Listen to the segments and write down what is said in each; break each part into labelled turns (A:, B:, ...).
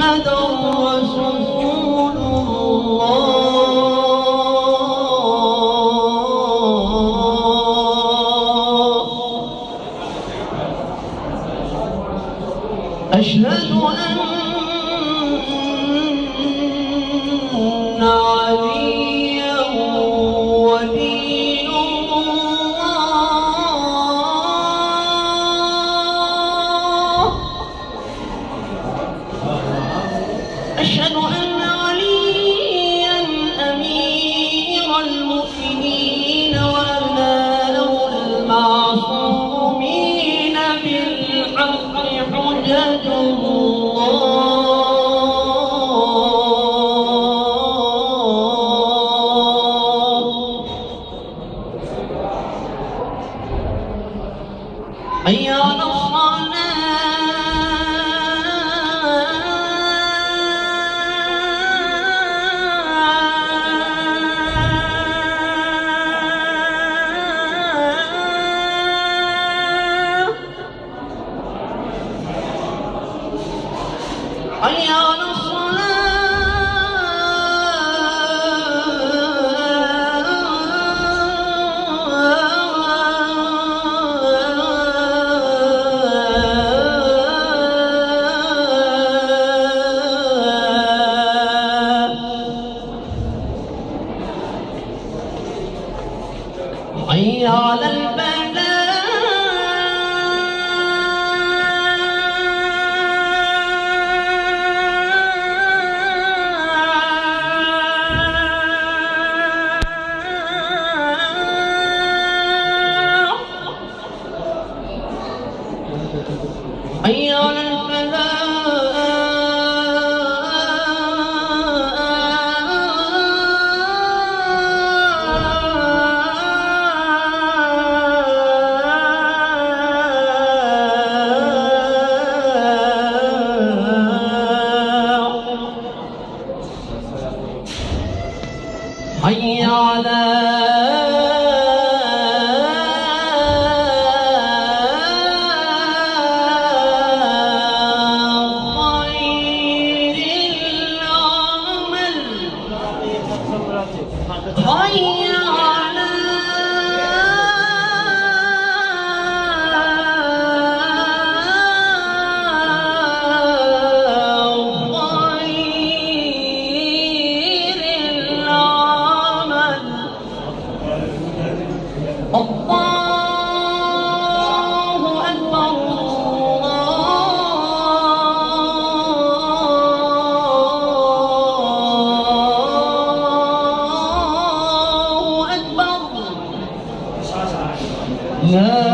A: محمد رسول الله. أشهد أن عليا ولي الله. أشهد أن عليا أمير المؤمنين وأمناء المعصومين بالحق حجة الله. حي على حي على حي على البلاء. حي على الفلاح. حي على حي على خير العمل. الله أكبر لا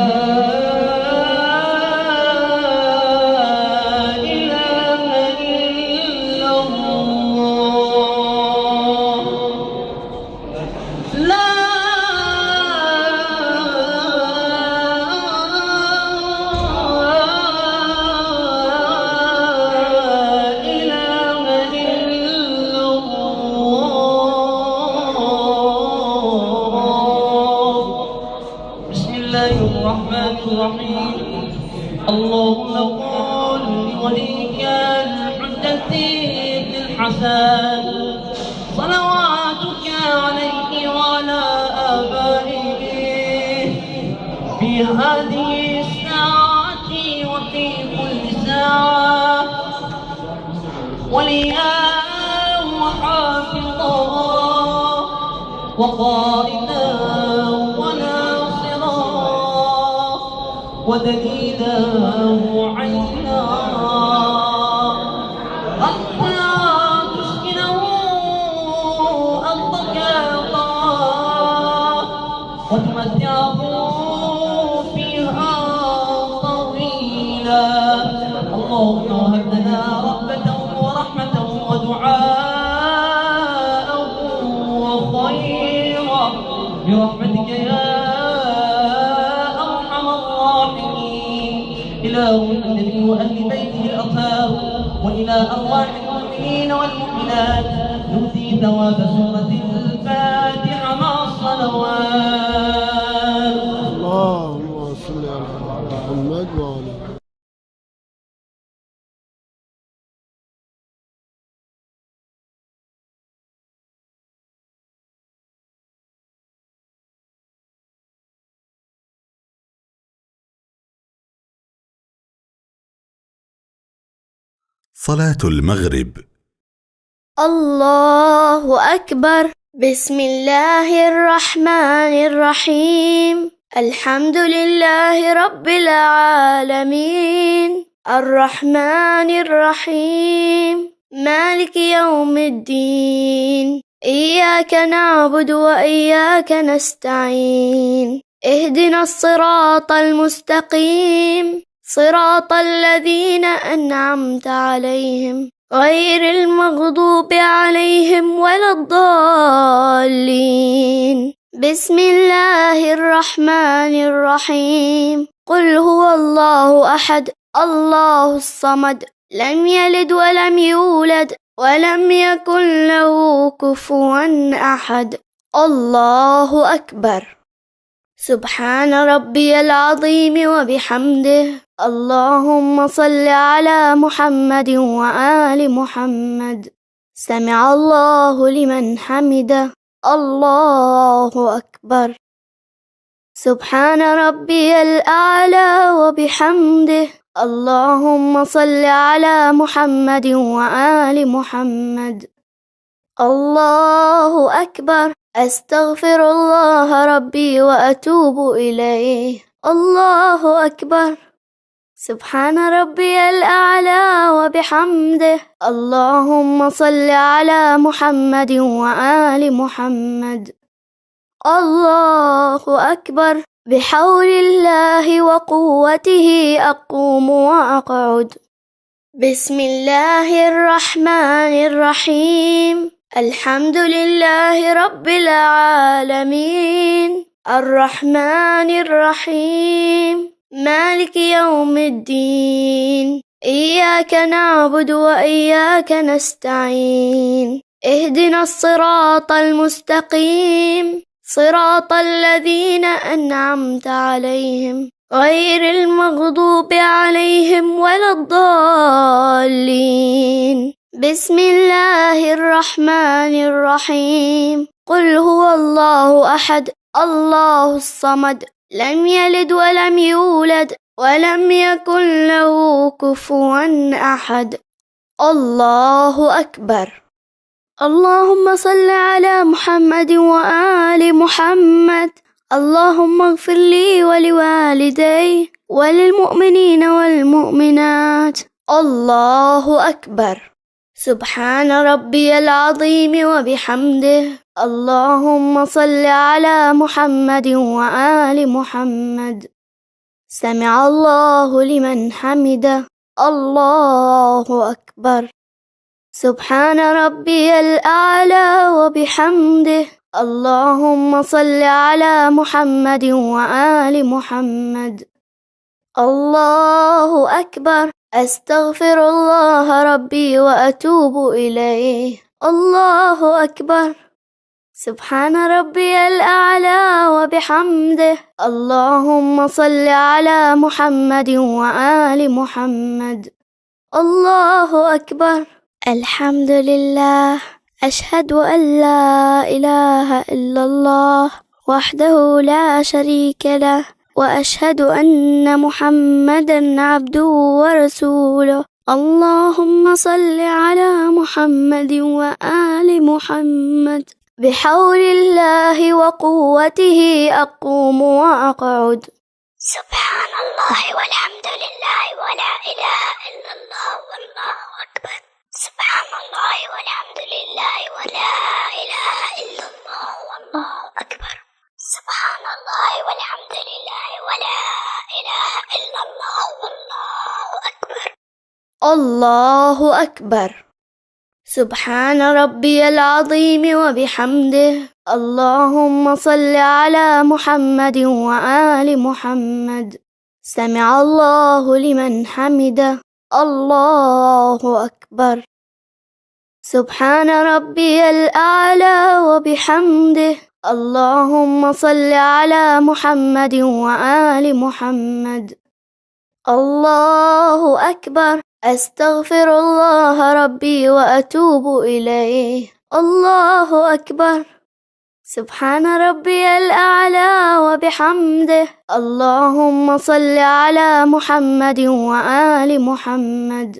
A: إله إلا الله. لا إله إلا الله. بسم الله الرحمن الرحيم. اللهم قل لوليك الحجة بن الحسن صلواتك عليه وعلى آبائه في هذه الساعة وفي كل ساعة وليا وحافظا وقائدا وناصرا ودليلا وعينا. حتى تسكنه أرضك الله وتمتعه فيها طويلا. اللهم هب لنا رغبة ورحمة ودعاء وخيرا برحمتك يا أرحم الراحمين. إله النبي وأهل بيته الأطهار وإلى أرواح المؤمنين والمؤمنات نؤتي ثواب سورة الفاتحة مع الصلوات.
B: اللهم صل على محمد وعلى
C: صلاة المغرب.
D: الله أكبر. بسم الله الرحمن الرحيم. الحمد لله رب العالمين الرحمن الرحيم مالك يوم الدين إياك نعبد وإياك نستعين اهدنا الصراط المستقيم صراط الذين أنعمت عليهم غير المغضوب عليهم ولا الضالين. بسم الله الرحمن الرحيم. قل هو الله أحد الله الصمد لم يلد ولم يولد ولم يكن له كفوا أحد. الله أكبر. سبحان ربي العظيم وبحمده. اللهم صل على محمد وآل محمد. سمع الله لمن حمده. الله أكبر. سبحان ربي الأعلى وبحمده. اللهم صل على محمد وآل محمد. الله أكبر. أستغفر الله ربي وأتوب إليه. الله أكبر. سبحان ربي الأعلى وبحمده. اللهم صل على محمد وآل محمد. الله أكبر. بحول الله وقوته أقوم وأقعد. بسم الله الرحمن الرحيم. الحمد لله رب العالمين الرحمن الرحيم مالك يوم الدين إياك نعبد وإياك نستعين اهدنا الصراط المستقيم صراط الذين أنعمت عليهم غير المغضوب عليهم ولا الضالين. بسم الله الرحمن الرحيم. قل هو الله أحد الله الصمد لم يلد ولم يولد ولم يكن له كفوا أحد. الله أكبر. اللهم صل على محمد وآل محمد. اللهم اغفر لي ولوالدي وللمؤمنين والمؤمنات. الله أكبر. سبحان ربي العظيم وبحمده. اللهم صل على محمد وآل محمد. سمع الله لمن حمده. الله أكبر. سبحان ربي الأعلى وبحمده. اللهم صل على محمد وآل محمد. الله أكبر. أستغفر الله ربي وأتوب إليه. الله أكبر. سبحان ربي الأعلى وبحمده. اللهم صل على محمد وآل محمد. الله أكبر. الحمد لله. أشهد أن لا إله إلا الله وحده لا شريك له وأشهد أن محمدًا عبده ورسوله. اللهم صل على محمد وآل محمد. بحول الله وقوته أقوم وأقعد. سبحان الله والحمد لله ولا إله إلا الله والله أكبر. سبحان الله والحمد لله ولا إله إلا الله والله أكبر. سبحان الله والحمد لله ولا إله إلا الله والله أكبر. الله أكبر. سبحان ربي العظيم وبحمده. اللهم صل على محمد وآل محمد. سمع الله لمن حمده. الله أكبر. سبحان ربي الأعلى وبحمده. اللهم صل على محمد وآل محمد. الله أكبر. أستغفر الله ربي وأتوب إليه. الله أكبر. سبحان ربي الأعلى وبحمده. اللهم صل على محمد وآل محمد.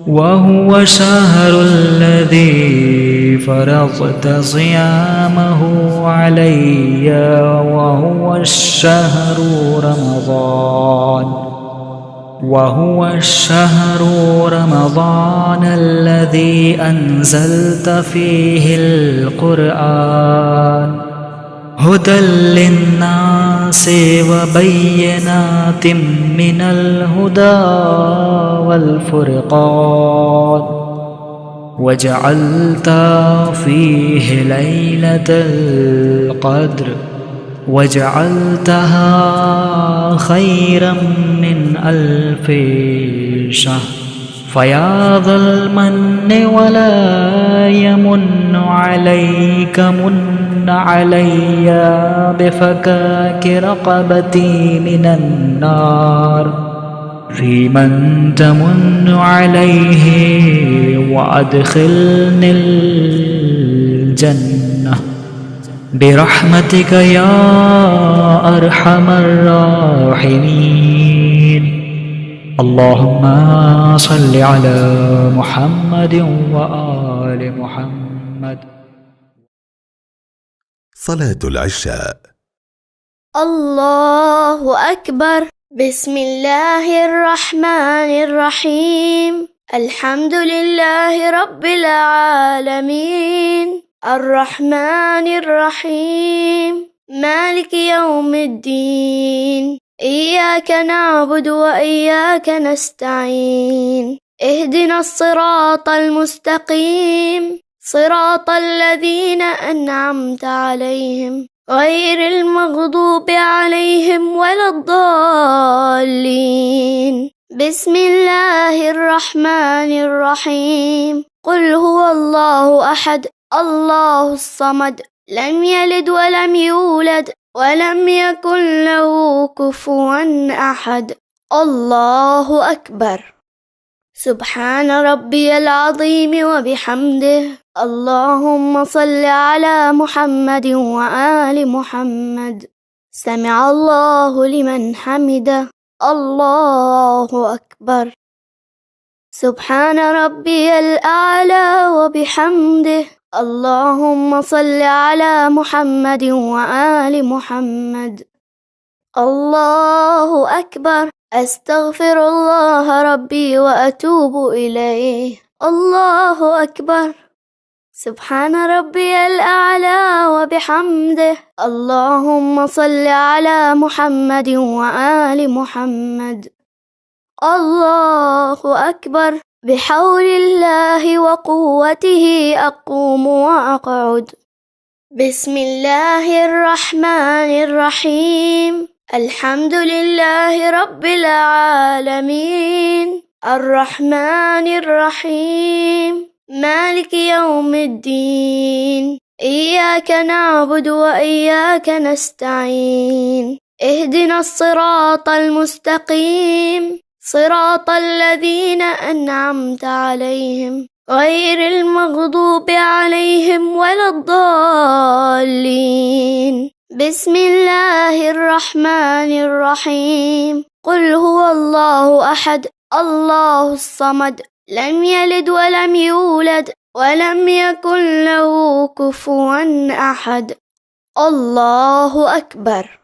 E: وهو شهر الذي فرضت صيامه علي وهو الشهر رمضان الذي أنزلت فيه القرآن هدى للناس وبينات من الهدى والفرقان وجعلت فيه ليلة القدر وجعلتها خيرا من 1000 شهر فيا ذا المن ولا يمن عليك من علي بفكاك رقبتي من النار في من تمن عليه وأدخلني الجنة برحمتك يا أرحم الراحمين. اللهم صل على محمد وآل محمد.
C: صلاة العشاء.
D: الله أكبر. بسم الله الرحمن الرحيم. الحمد لله رب العالمين الرحمن الرحيم مالك يوم الدين إياك نعبد وإياك نستعين اهدنا الصراط المستقيم صراط الذين أنعمت عليهم غير المغضوب عليهم ولا الضالين. بسم الله الرحمن الرحيم. قل هو الله أحد الله الصمد لم يلد ولم يولد ولم يكن له كفوا أحد. الله أكبر. سبحان ربي العظيم وبحمده. اللهم صل على محمد وآل محمد. سمع الله لمن حمده. الله أكبر. سبحان ربي الأعلى وبحمده. اللهم صل على محمد وآل محمد. الله أكبر. أستغفر الله ربي وأتوب إليه. الله أكبر. سبحان ربي الأعلى وبحمده. اللهم صل على محمد وآل محمد. الله أكبر. بحول الله وقوته أقوم وأقعد. بسم الله الرحمن الرحيم. الحمد لله رب العالمين الرحمن الرحيم مالك يوم الدين إياك نعبد وإياك نستعين اهدنا الصراط المستقيم صراط الذين أنعمت عليهم غير المغضوب عليهم ولا الضالين. بسم الله الرحمن الرحيم. قل هو الله أحد الله الصمد لم يلد ولم يولد ولم يكن له كفوا أحد. الله أكبر.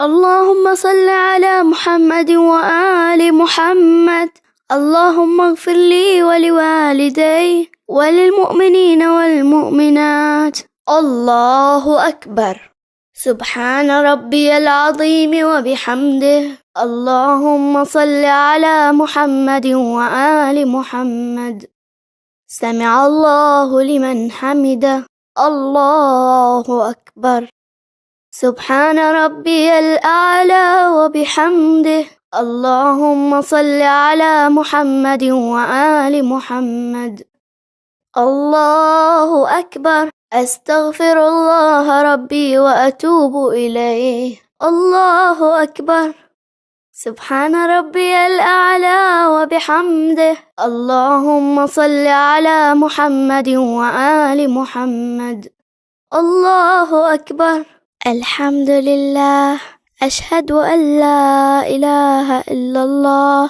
D: اللهم صل على محمد وآل محمد. اللهم اغفر لي ولوالدي وللمؤمنين والمؤمنات. الله أكبر. سبحان ربي العظيم وبحمده. اللهم صل على محمد وآل محمد. سمع الله لمن حمده. الله أكبر. سبحان ربي الأعلى وبحمده. اللهم صل على محمد وآل محمد. الله أكبر. أستغفر الله ربي وأتوب إليه. الله أكبر. سبحان ربي الأعلى وبحمده. اللهم صل على محمد وآل محمد. الله أكبر. الحمد لله. أشهد أن لا إله إلا الله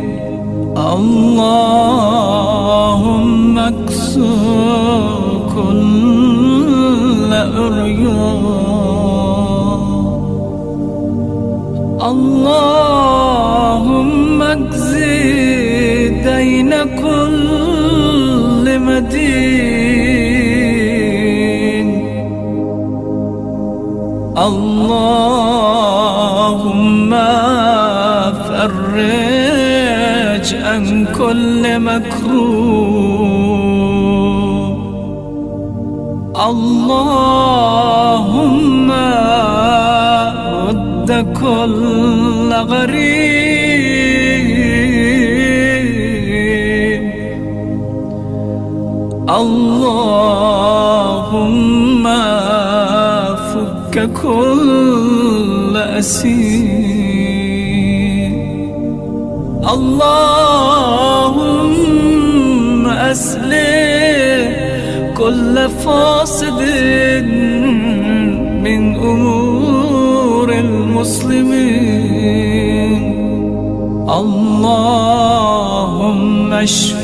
F: مكسو كل أريان اللهم اجزي دين كل مدين اللهم فرج عن كل مكروب اللهم رد كل غريب اللهم فك كل أسير اللهم أصلح كل فاسد من أمور المسلمين اللهم اشف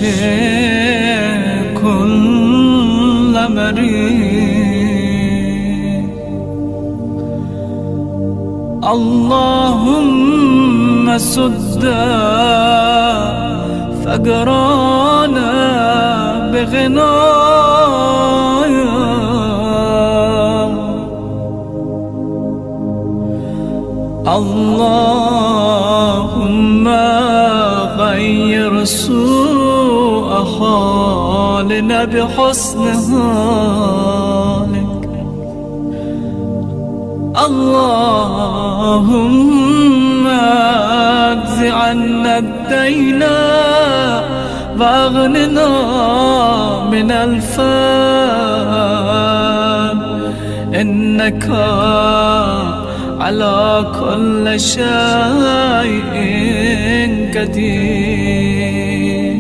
F: كل مريض اللهم سد فقرانا بغنايا اللهم غير سوء حالنا بحسن حالك اللهم اجز عنا الدين واغننا من الفقر إنك على كل شيء قدير.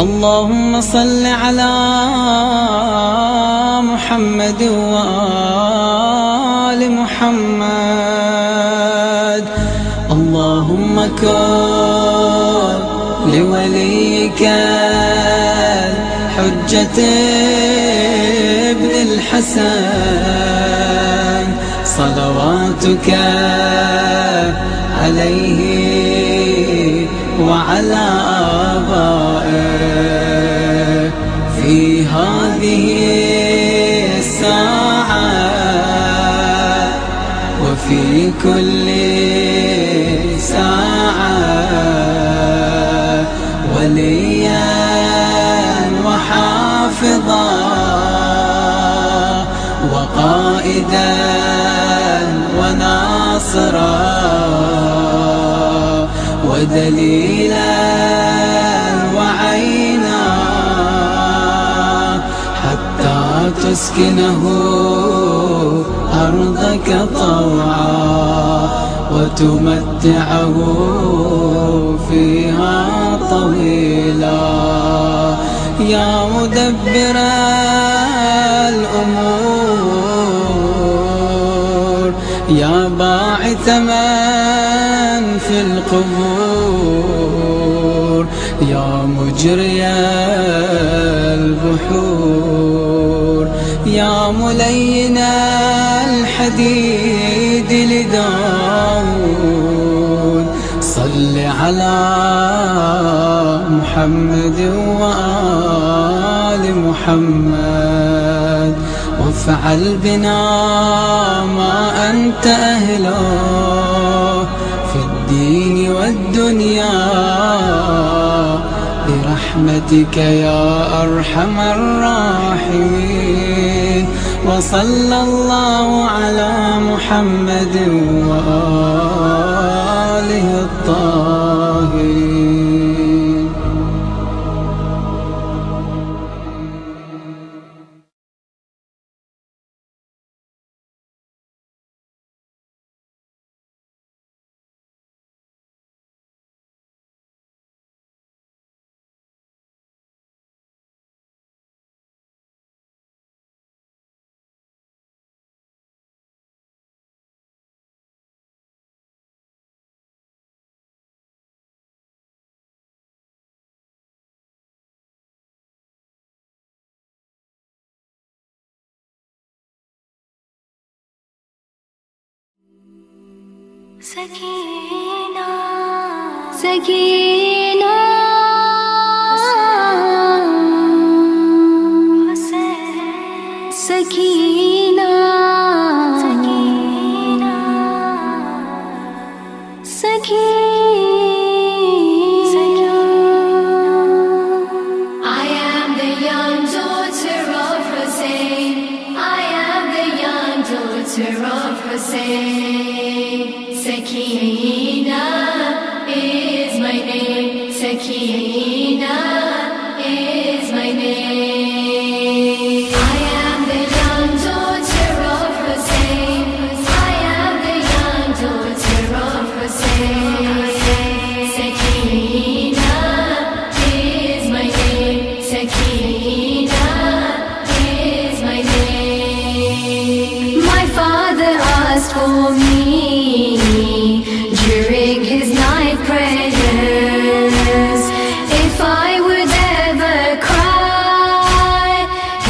A: اللهم صل على محمد وآل محمد. اللهم كن لوليك الحجة ابن الحسن صلواتك عليه وعلى آبائه في هذه الساعة وفي كل ساعة وليا وحافظا وقائدا وناصرا ودليلا وعينا حتى تسكنه أرضك طوعا وتمتعه فيها طويلا. يا مدبر الأمور يا باعث من في القبور يا مجري البحور يا ملين الحديد لداود صل على محمد وآل محمد وافعل بنا ما أنت أهله في الدين والدنيا برحمتك يا أرحم الراحمين. وصلى الله على محمد وآله الطاهرين.
D: Sakina Sakina Sakina
G: Sakina is my name. Sakina is my name. I am the young daughter of Hussein. I am the young daughter of Hussein. Sakina is my name. Sakina is my name. My father asked for me during his night prayers if I would ever cry.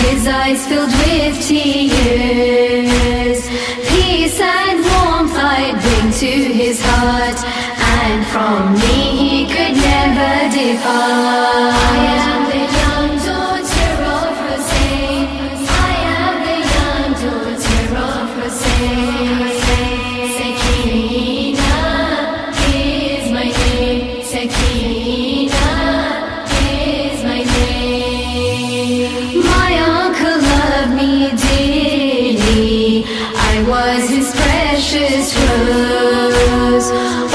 G: His eyes filled with tears. Peace and warmth I'd bring to his heart, and from me he could never depart. I am the young daughter of Hussein. I am the young daughter of Hussein. Sakina is my name. Sakina is my name. My uncle loved me dearly. I was his precious rose.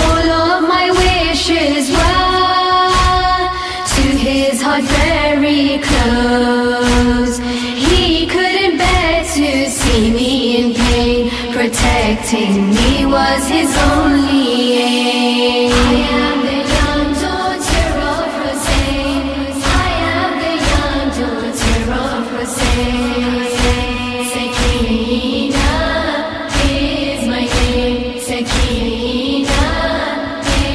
G: All of my wishes were to his heart very close. He couldn't bear to see me in pain. Protecting me was his only aim. I am the young daughter of Hussein. I am the young daughter of Hussein. Sakina is my name. Sakina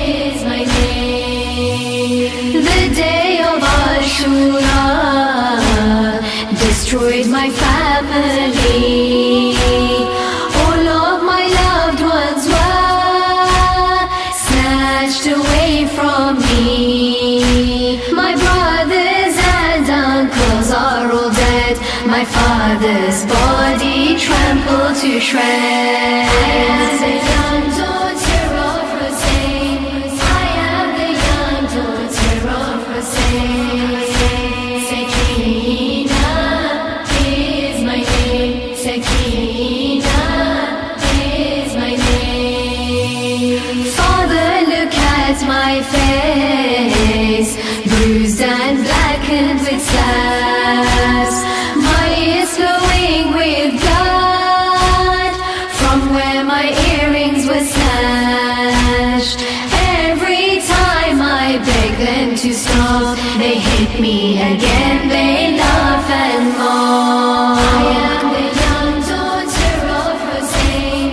G: is my name. The day of Ashura destroyed my family. All of my loved ones were snatched away from me. My brothers and uncles are all dead. My father's body trampled to shreds. I am the young daughter of Hussein. I am the young daughter of Hussein. Sakina is my name. Sakina is my name. Father, look at my face, bruised and blackened with slabs. My ears flowing with blood from where my earrings were snatched. Every time I beg them to stop, they hit me again, they laugh and mock. I am the young daughter of Hussein.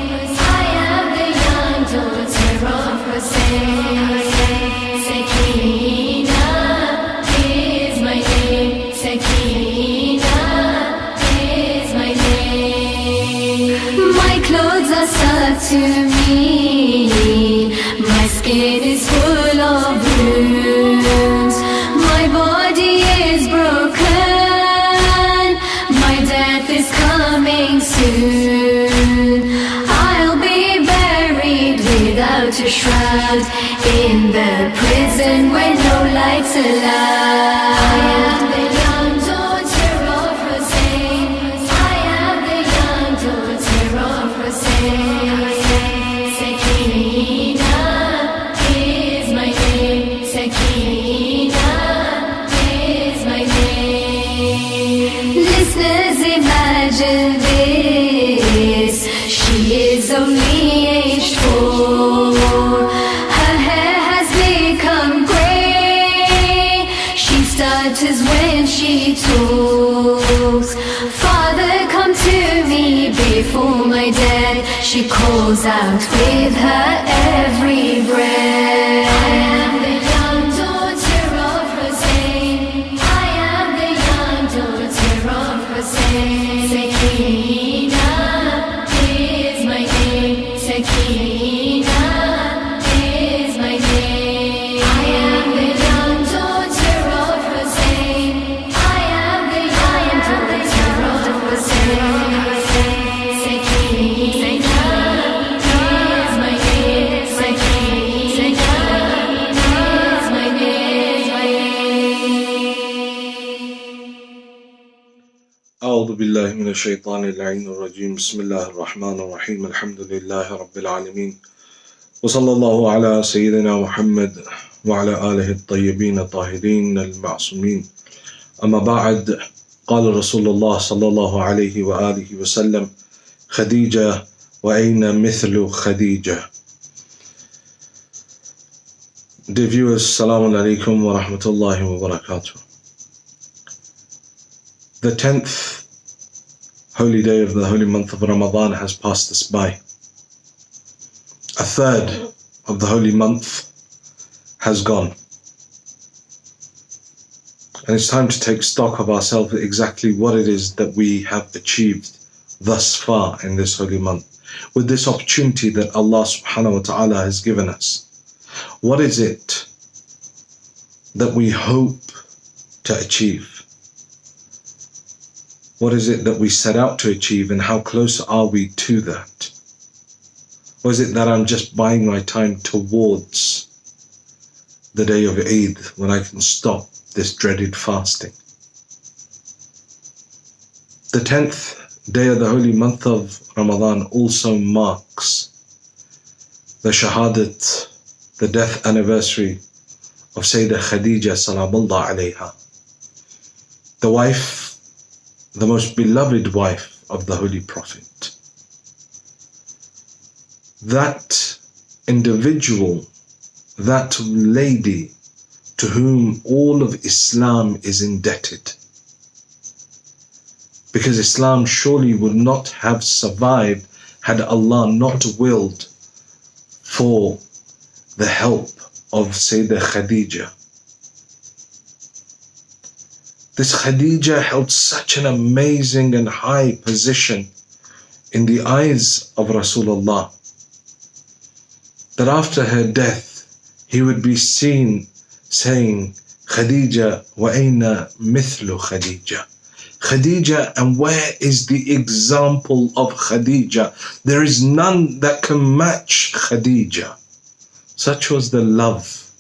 G: I am the young daughter of Hussein. Sakina is my name. Sakina is my name. My clothes are stuck to me. My skin is full of wounds. My body is broken. My death is coming soon. I'll be buried without a shroud in the prison where no lights allowed. I am the young daughter of Hussein. I am the young daughter of Hussein. Sakina is my name. Sakina is my name. Listeners, imagine this. She is only aged 4. Her hair has become grey. She stutters when she talks. Father, come to me before my death. She calls out with her every breath. I am the young daughter of Hussein. I am the young daughter of Hussein. Sakina is my name. Sakina
H: بالله من الشيطان اللعين الرجيم بسم الله الرحمن الرحيم الحمد لله رب العالمين وصلى الله على سيدنا محمد وعلى آله الطيبين الطاهرين المعصومين أما بعد قال رسول الله صلى الله عليه وآله وسلم خديجة وأين مثل Khadija. Dear viewers, Assalamu alaikum wa rahmatullahi wa barakatuh. The 10th holy day of the holy month of Ramadan has passed us by. A third of the holy month has gone. And it's time to take stock of ourselves exactly what it is that we have achieved thus far in this holy month. With this opportunity that Allah subhanahu wa ta'ala has given us. What is it that we hope to achieve? What is it that we set out to achieve, and how close are we to that? Or is it that I'm just buying my time towards the day of Eid when I can stop this dreaded fasting? The 10th day of the holy month of Ramadan also marks the Shahadat, the death anniversary of Sayyidah Khadija Salamullah alayha, the wife, the most beloved wife of the Holy Prophet. That individual, that lady to whom all of Islam is indebted. Because Islam surely would not have survived had Allah not willed for the help of Sayyidah Khadija. This Khadija held such an amazing and high position in the eyes of Rasulullah that after her death he would be seen saying, Khadija wa ayna mithlu Khadija. Khadija, and where is the example of Khadija? There is none that can match Khadija. Such was the love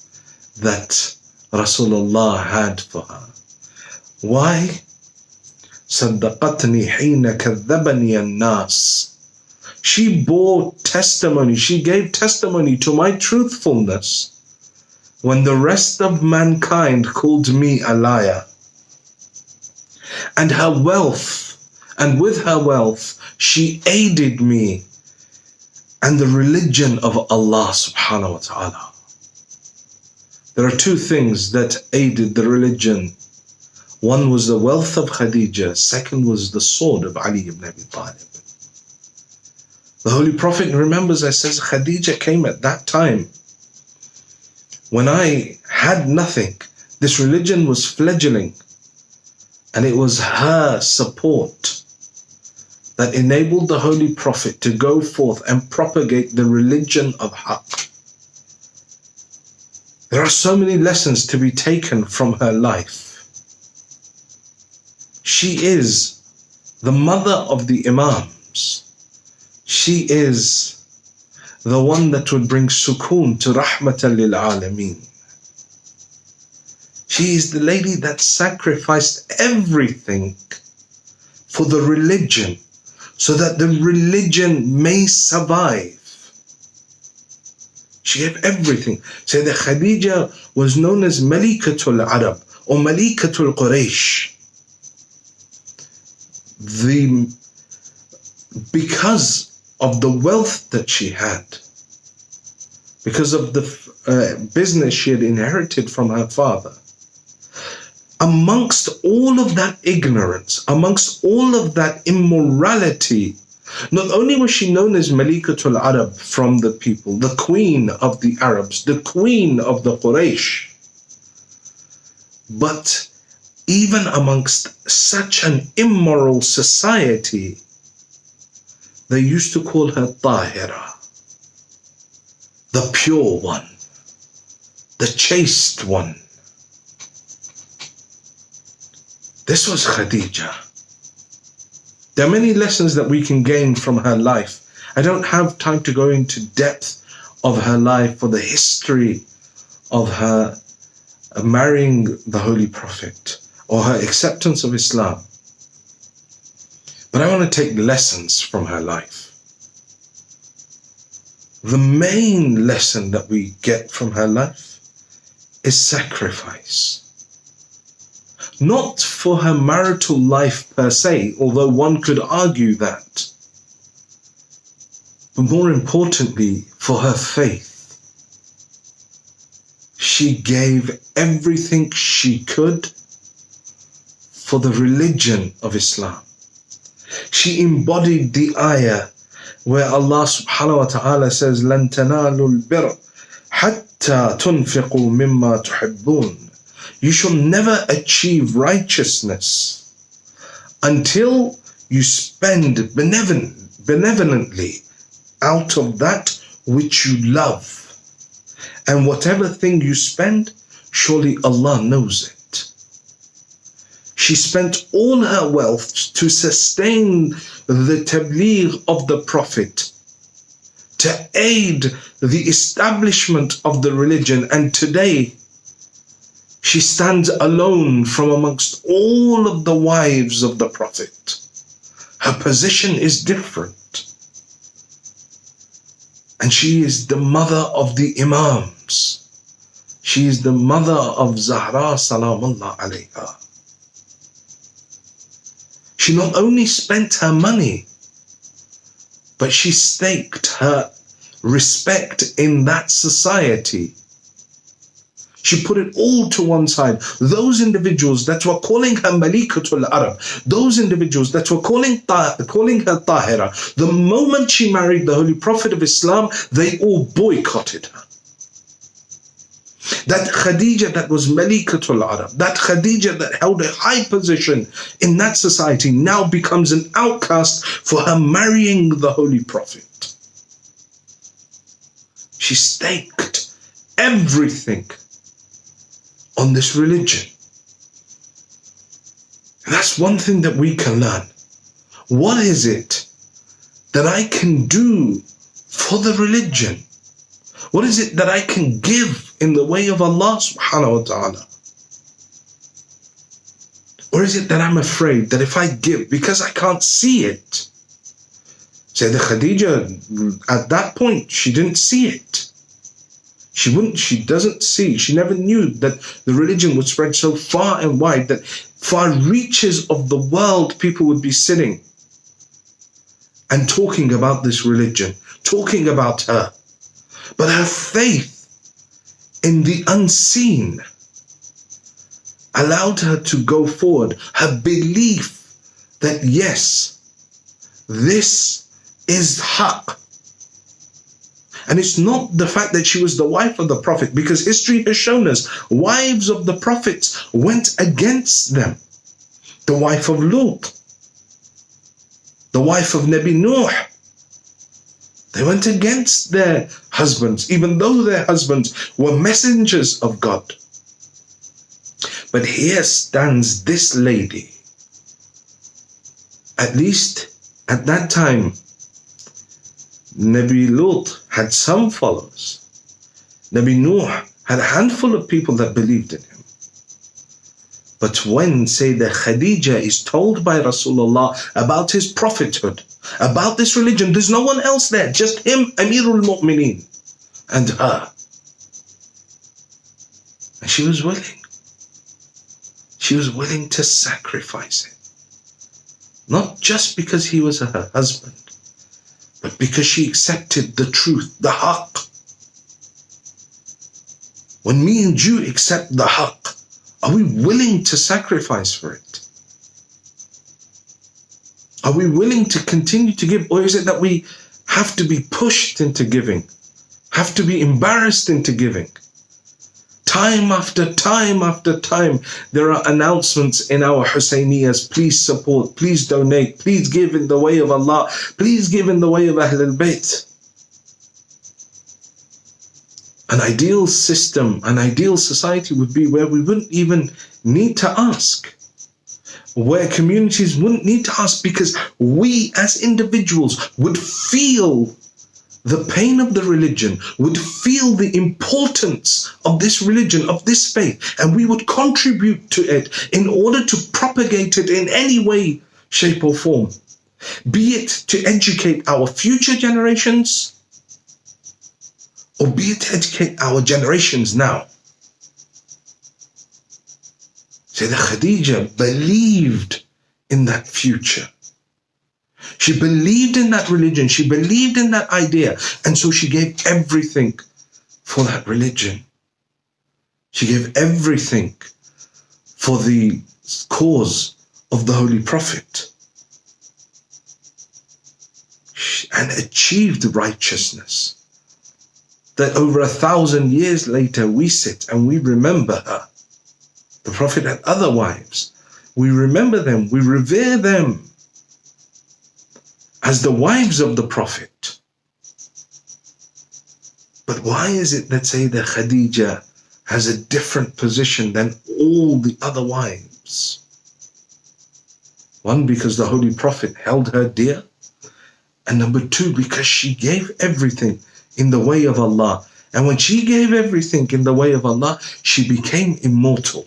H: that Rasulullah had for her. Why? صدقتني حين كذبني الناس. She bore testimony, she gave testimony to my truthfulness when the rest of mankind called me a liar. And her wealth, and with her wealth, she aided me and the religion of Allah subhanahu wa ta'ala. There are two things that aided the religion. One was the wealth of Khadija, second was the sword of Ali ibn Abi Talib. The Holy Prophet remembers, I says, Khadija came at that time when I had nothing. This religion was fledgling, and it was her support that enabled the Holy Prophet to go forth and propagate the religion of Haqq. There are so many lessons to be taken from her life. She is the mother of the Imams. She is the one that would bring sukoon to rahmatan lil alameen. She is the lady that sacrificed everything for the religion so that the religion may survive. She gave everything. Sayyidah Khadija was known as Malikatul Arab or Malikatul Quraysh. Because of the wealth that she had, because of the business she had inherited from her father, amongst all of that ignorance, amongst all of that immorality, not only was she known as Malikatul Arab from the people, the queen of the Arabs, the queen of the Quraysh, but even amongst such an immoral society, they used to call her Tahira, the pure one, the chaste one. This was Khadija. There are many lessons that we can gain from her life. I don't have time to go into depth of her life or the history of her marrying the Holy Prophet or her acceptance of Islam. But I want to take lessons from her life. The main lesson that we get from her life is sacrifice. Not for her marital life per se, although one could argue that, but more importantly, for her faith. She gave everything she could for the religion of Islam. She embodied the ayah where Allah subhanahu wa ta'ala says, لَن تَنَالُوا الْبِرَّ حَتَّى تُنْفِقُوا مِمَّا تُحِبُّونَ. You shall never achieve righteousness until you spend benevolently out of that which you love. And whatever thing you spend, surely Allah knows it. She spent all her wealth to sustain the tabligh of the Prophet, to aid the establishment of the religion. And today, she stands alone from amongst all of the wives of the Prophet. Her position is different. And she is the mother of the Imams. She is the mother of Zahra Salamullah alayha. She not only spent her money, but she staked her respect in that society. She put it all to one side. Those individuals that were calling her Malikatul Arab, those individuals that were calling her Tahira, the moment she married the Holy Prophet of Islam, they all boycotted her. That Khadija that was Malikatul Arab, that Khadija that held a high position in that society, now becomes an outcast for her marrying the Holy Prophet. She staked everything on this religion. That's one thing that we can learn. What is it that I can do for the religion? What is it that I can give in the way of Allah subhanahu wa ta'ala? Or is it that I'm afraid that if I give, because I can't see it? Sayyidah Khadija, at that point, she didn't see it. She doesn't see, she never knew that the religion would spread so far and wide that far reaches of the world people would be sitting and talking about this religion, talking about her. But her faith in the unseen allowed her to go forward. Her belief that yes, this is haqq. And it's not the fact that she was the wife of the Prophet, because history has shown us wives of the Prophets went against them. The wife of Lut, the wife of Nabi Nuh, they went against their husbands, even though their husbands were messengers of God. But here stands this lady. At least at that time, Nabi Lut had some followers. Nabi Nuh had a handful of people that believed in him. But when Sayyidah Khadija is told by Rasulullah about his prophethood, about this religion, there's no one else there, just him, Amirul Mu'mineen, and her. And she was willing. She was willing to sacrifice it. Not just because he was her husband, but because she accepted the truth, the haqq. When me and you accept the haqq, are we willing to sacrifice for it? Are we willing to continue to give? Or is it that we have to be pushed into giving, have to be embarrassed into giving? Time after time after time, there are announcements in our Husayniyas, please support, please donate, please give in the way of Allah, please give in the way of Ahlul Bayt. An ideal system, an ideal society would be where we wouldn't even need to ask, where communities wouldn't need to ask, because we as individuals would feel the pain of the religion, would feel the importance of this religion, of this faith, and we would contribute to it in order to propagate it in any way, shape or form. Be it to educate our future generations, or be it to educate our generations now. Sayyidah Khadija believed in that future. She believed in that religion. She believed in that idea. And so she gave everything for that religion. She gave everything for the cause of the Holy Prophet. And achieved righteousness. That over 1,000 years later we sit and we remember her. The Prophet had other wives. We remember them. We revere them as the wives of the Prophet. But why is it that Sayyidah Khadija has a different position than all the other wives? One, because the Holy Prophet held her dear. And number two, because she gave everything in the way of Allah. And when she gave everything in the way of Allah, she became immortal.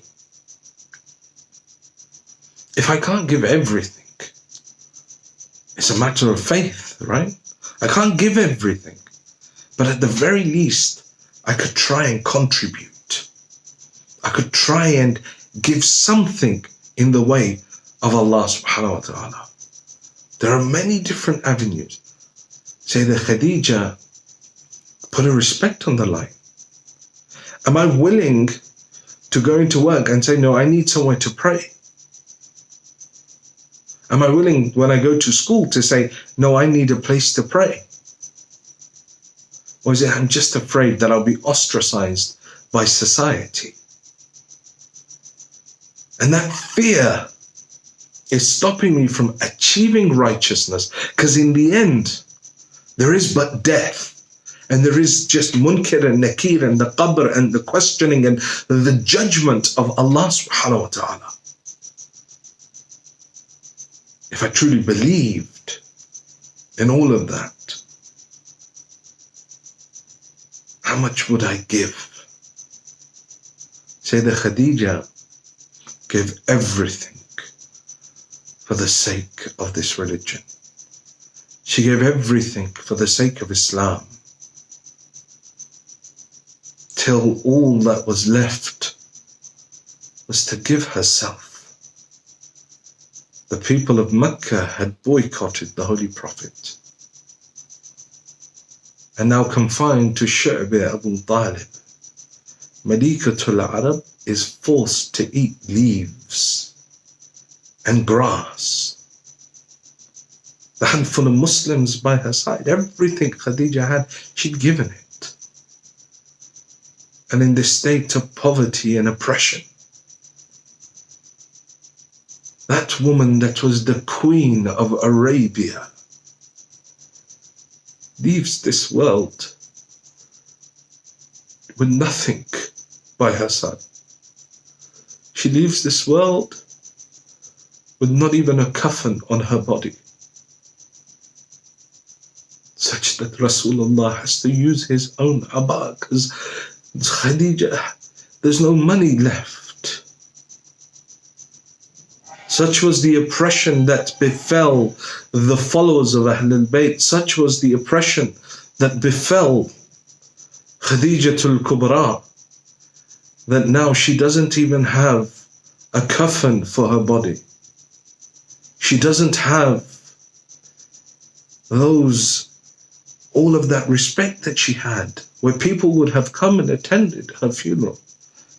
H: If I can't give everything, it's a matter of faith, right? I can't give everything. But at the very least, I could try and contribute. I could try and give something in the way of Allah subhanahu wa ta'ala. There are many different avenues. Sayyidah Khadija put a respect on the line. Am I willing to go into work and say, no, I need somewhere to pray? Am I willing, when I go to school, to say, no, I need a place to pray? Or is it, I'm just afraid that I'll be ostracized by society? And that fear is stopping me from achieving righteousness. Because in the end, there is but death. And there is just munkar and nakir and the qabr and the questioning and the judgment of Allah subhanahu wa ta'ala. If I truly believed in all of that, how much would I give? Sayyidah Khadija gave everything for the sake of this religion. She gave everything for the sake of Islam. Till all that was left was to give herself. The people of Mecca had boycotted the Holy Prophet. And now confined to Shu'bah Abu Talib, Malikatul Arab is forced to eat leaves and grass. The handful of Muslims by her side, everything Khadija had, she'd given it. And in this state of poverty and oppression, that woman that was the queen of Arabia leaves this world with nothing by her side. She leaves this world with not even a coffin on her body, such that Rasulullah has to use his own abba, because Khadija, there's no money left. Such was the oppression that befell the followers of Ahlul Bayt. Such was the oppression that befell Khadijatul Kubra, that now she doesn't even have a coffin for her body. She doesn't have all of that respect that she had, where people would have come and attended her funeral.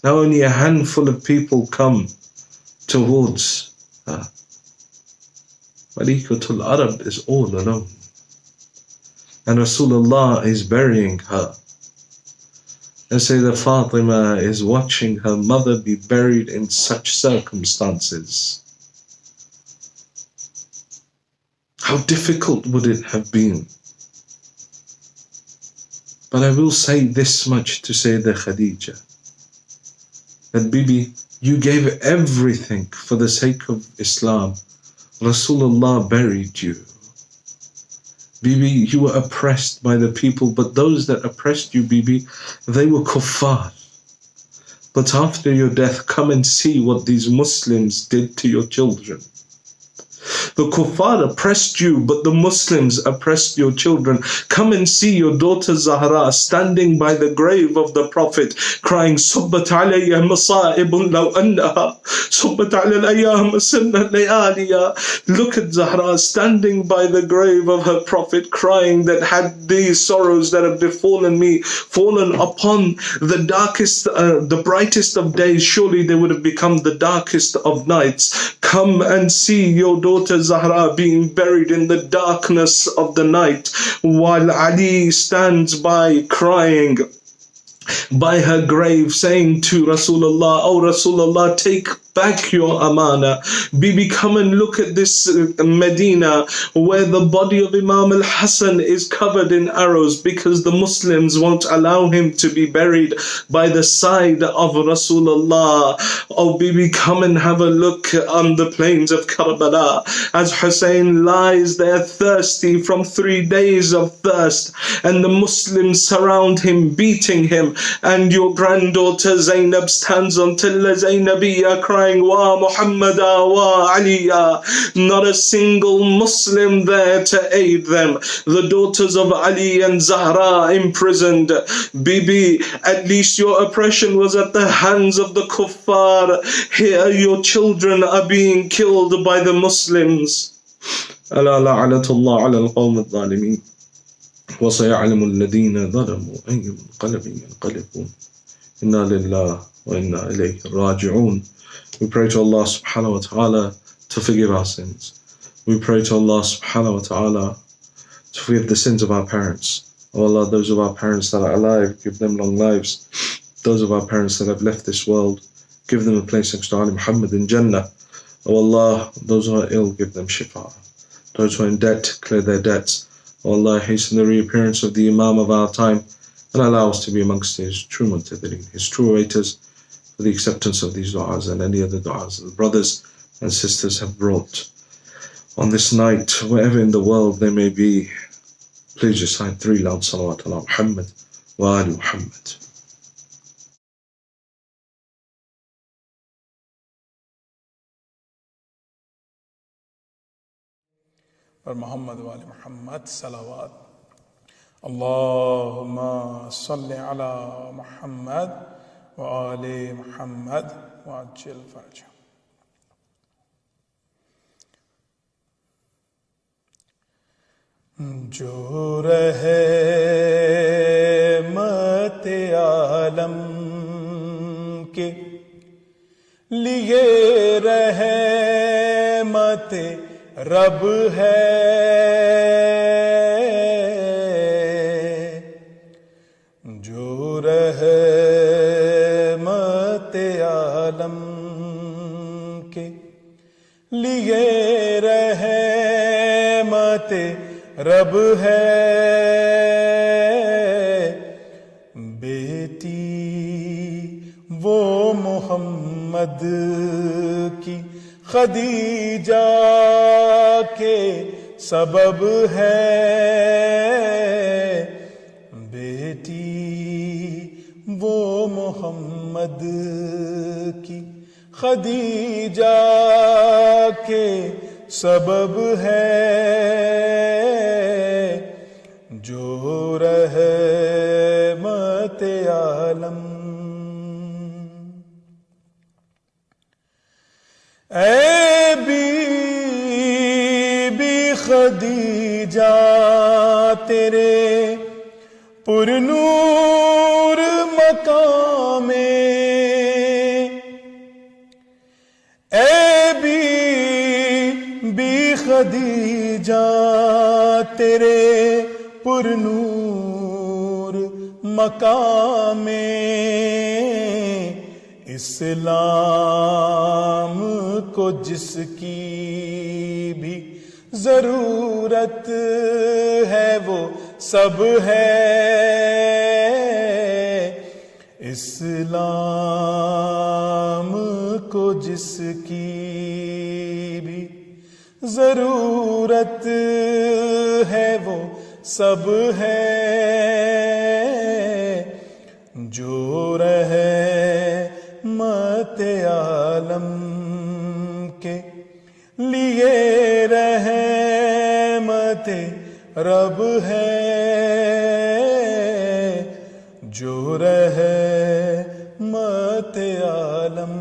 H: Now only a handful of people come towards her. Malikatul Arab is all alone. And Rasulullah is burying her. And Sayyidah Fatima is watching her mother be buried in such circumstances. How difficult would it have been? But I will say this much to Sayyidah Khadija, that Bibi, you gave everything for the sake of Islam. Rasulullah buried you. Bibi, you were oppressed by the people, but those that oppressed you, Bibi, they were kuffar. But after your death, come and see what these Muslims did to your children. The kuffar oppressed you, but the Muslims oppressed your children. Come and see your daughter Zahra standing by the grave of the Prophet, crying, Subbat alayya masa'ibun law annaha, Subbat ala al-ayyam sinna layaliya. Look at Zahra standing by the grave of her Prophet, crying that had these sorrows that have befallen me fallen upon the darkest, the brightest of days, surely they would have become the darkest of nights. Come and see your daughter Zahra being buried in the darkness of the night, while Ali stands by crying by her grave, saying to Rasulullah, Oh Rasulullah, take back your amana. Bibi, come and look at this Medina where the body of Imam al-Hassan is covered in arrows because the Muslims won't allow him to be buried by the side of Rasulullah. Oh Bibi, come and have a look on the plains of Karbala as Hussein lies there thirsty from 3 days of thirst, and the Muslims surround him, beating him, and your granddaughter Zainab stands on Tilla Zainabiyya crying, Wa Muhammada wa Aliya. Not a single Muslim there to aid them. The daughters of Ali and Zahra imprisoned. Bibi, at least your oppression was at the hands of the kuffar. Here your children are being killed by the Muslims. Ala la'anatullah ala al-qawm al-zalimin. وَسَيَعْلَمُ الَّذِينَ ظَلَمُوا أَيُّ مُنْقَلَبٍ يَنْقَلِبُونَ إِنَّا لِلَّهِ وَإِنَّا إِلَيْهِ رَاجِعُونَ. We pray to Allah subhanahu wa ta'ala to forgive our sins. We pray to Allah subhanahu wa ta'ala to forgive the sins of our parents. Oh Allah, those of our parents that are alive, give them long lives. Those of our parents that have left this world, give them a place next to Ali Muhammad in Jannah. Oh Allah, those who are ill, give them shifa. Those who are in debt, clear their debts. Oh Allah, hasten the reappearance of the Imam of our time and allow us to be amongst his true muntadhirin, his true waiters, for the acceptance of these du'as and any other du'as the brothers and sisters have brought on this night, wherever in the world they may be. Please recite 3 loud salawat ala Muhammad wa ali Muhammad.
I: اور محمد وآل محمد صلوات. اللہم صلی علی محمد وآل محمد وعجل فرجہ. جو رحمت عالم کے لیے رحمت رب ہے، جو رحمت عالم کے لیے رحمت رب ہے. بیٹی وہ محمد کی خدیجہ کے سبب ہے، بیٹی وہ محمد کی خدیجہ کے سبب ہے، جو رحمت عالم. اے بی خدیجہ تیرے پرنور مقام، اے بی خدیجہ تیرے پرنور مقام، اسلام کو جس کی بھی ضرورت ہے وہ سب ہے، اسلام کو جس کی بھی ضرورت ہے وہ سب ہے، جو رحمت عالم کے لیے رب ہے جو رحمت عالم.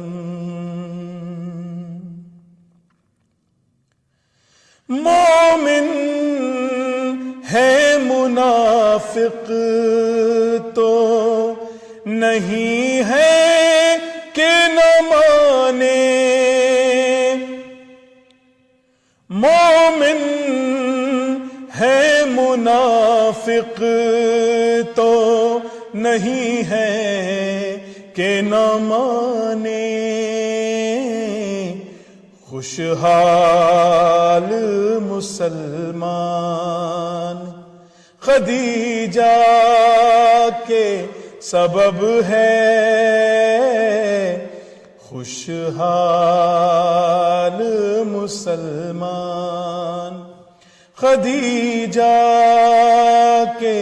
I: مومن ہے منافق تو نہیں ہے کہ نہ مانے. مومن ہے منافق تو نہیں ہے کہ نہ مانے. خوشحال مسلمان خدیجہ کے سبب ہے. خوشحال مسلمان خدیجہ کے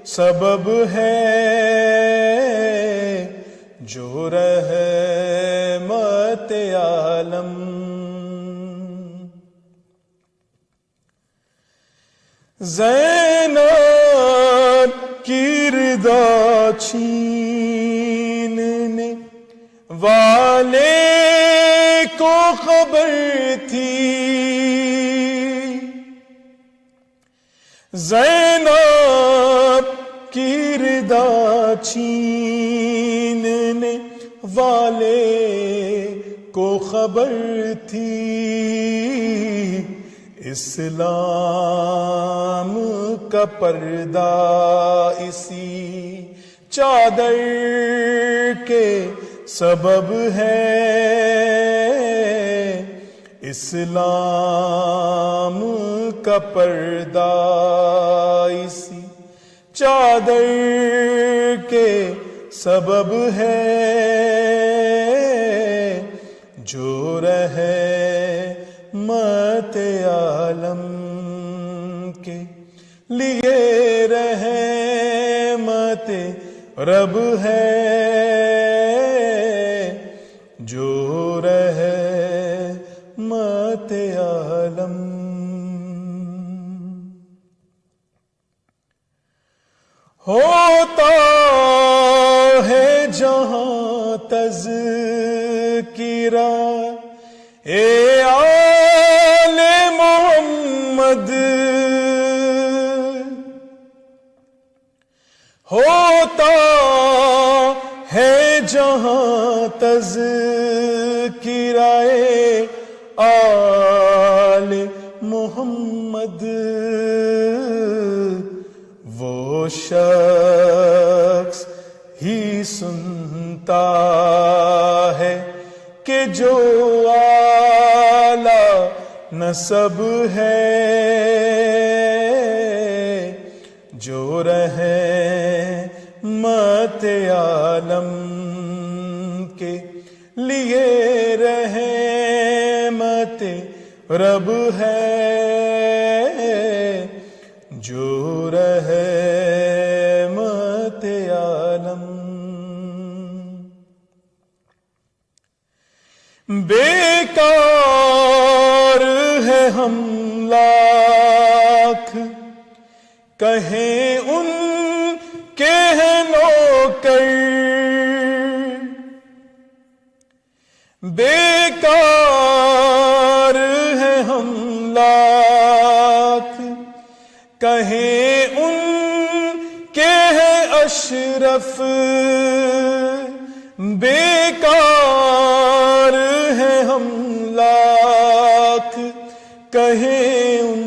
I: سبب ہے جو رحمت عالم. زینب کی رضا چھیننے والے کو خبر تھی. زینب کی رضا چھیننے والے کو خبر تھی. اسلام کا پردہ اسی چادر کے سبب ہے. اسلام کا پردہ اسی چادر کے سبب ہے جو رحمت عالم کے لیے رحمت رب ہے جو رحمت عالم. ہوتا ہے جہاں تذکرہ اے آل محمد. ہوتا ہے جہاں تذکرہ اے آل محمد. وہ شخص ہی سنتا ہے کہ جو اعلیٰ نسب ہے جو رحمت عالم کے لیے رحمت رب ہے جو رحمت عالم. بیکار ہے ہم لاکھ کہیں ان کے ہیں نوکر. بیکار ہے ہم لاکھ کہیں ان کے ہیں اشرف. بیکار ہے ہم لاکھ کہیں ان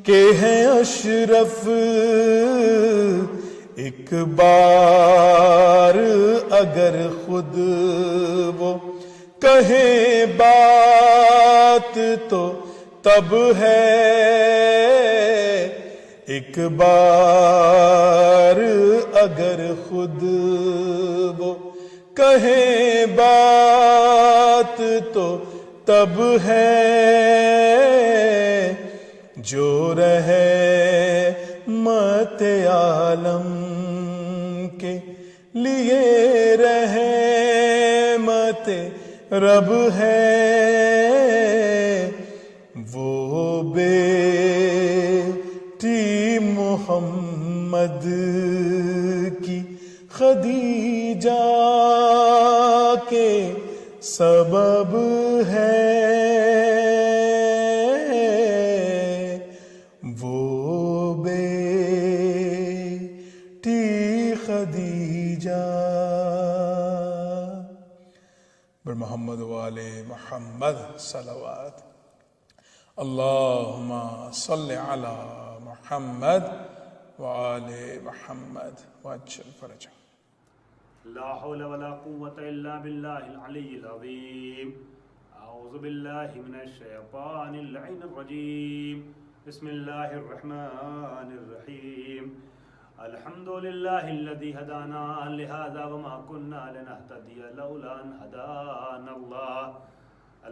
I: کے ہیں اشرف. ایک بار اگر خود وہ کہیں بات تو تب ہے. ایک بار اگر خود وہ کہیں بات تو تب ہے جو رحمت عالم کے لیے رحمت رب ہے وہ بے محمد کی خدیجہ کے سبب ہے وہ بیٹی خدیجہ. بر محمد وآل محمد صلوات. اللہم صل علی محمد وآل محمد وعجل فرجہ.
J: لا حول ولا قوة إلا بالله العلي العظيم. أعوذ بالله من الشيطان اللعين الرجيم. بسم الله الرحمن الرحيم. الحمد لله الذي هدانا لهذا وما كنا لنهتدي لولا أن هدانا الله.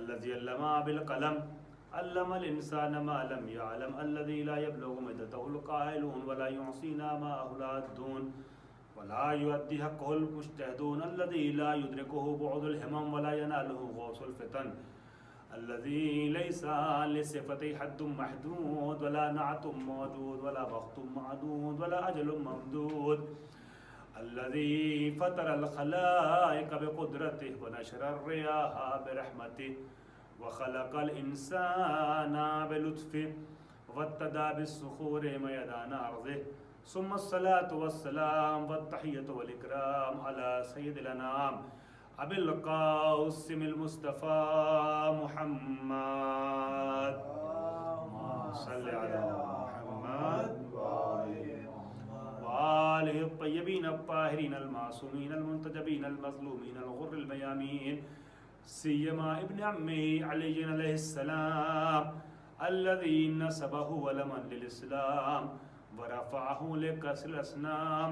J: الذي علم بالقلم علم الإنسان ما لم يعلم. الذي لا يبلغ مدته القائلون ولا يعصينا ما أهلادون ولا يؤدي حقه المجتهدون. الذي لا يدركه بعد الهمم ولا يناله غوص الفتن. الذي ليس لصفته حد محدود ولا نعت موجود ولا وقت معدود ولا أجل ممدود. الذي فطر الخلائق بقدرته ونشر الرياح برحمته وخلق الإنسان بلطفه وابتدى بالصخور ميدان أرضه. ثم الصلاة والسلام والتحية والإكرام على سيد الأنام أبي القاسم المصطفى محمد. صل على محمد وآله الطيبين الطاهرين المعصومين المنتجبين المظلومين الغر الميامين سيما ابن عمه علي عليه السلام الذي نسبه ولما للإسلام ورفعه لكسر الأصنام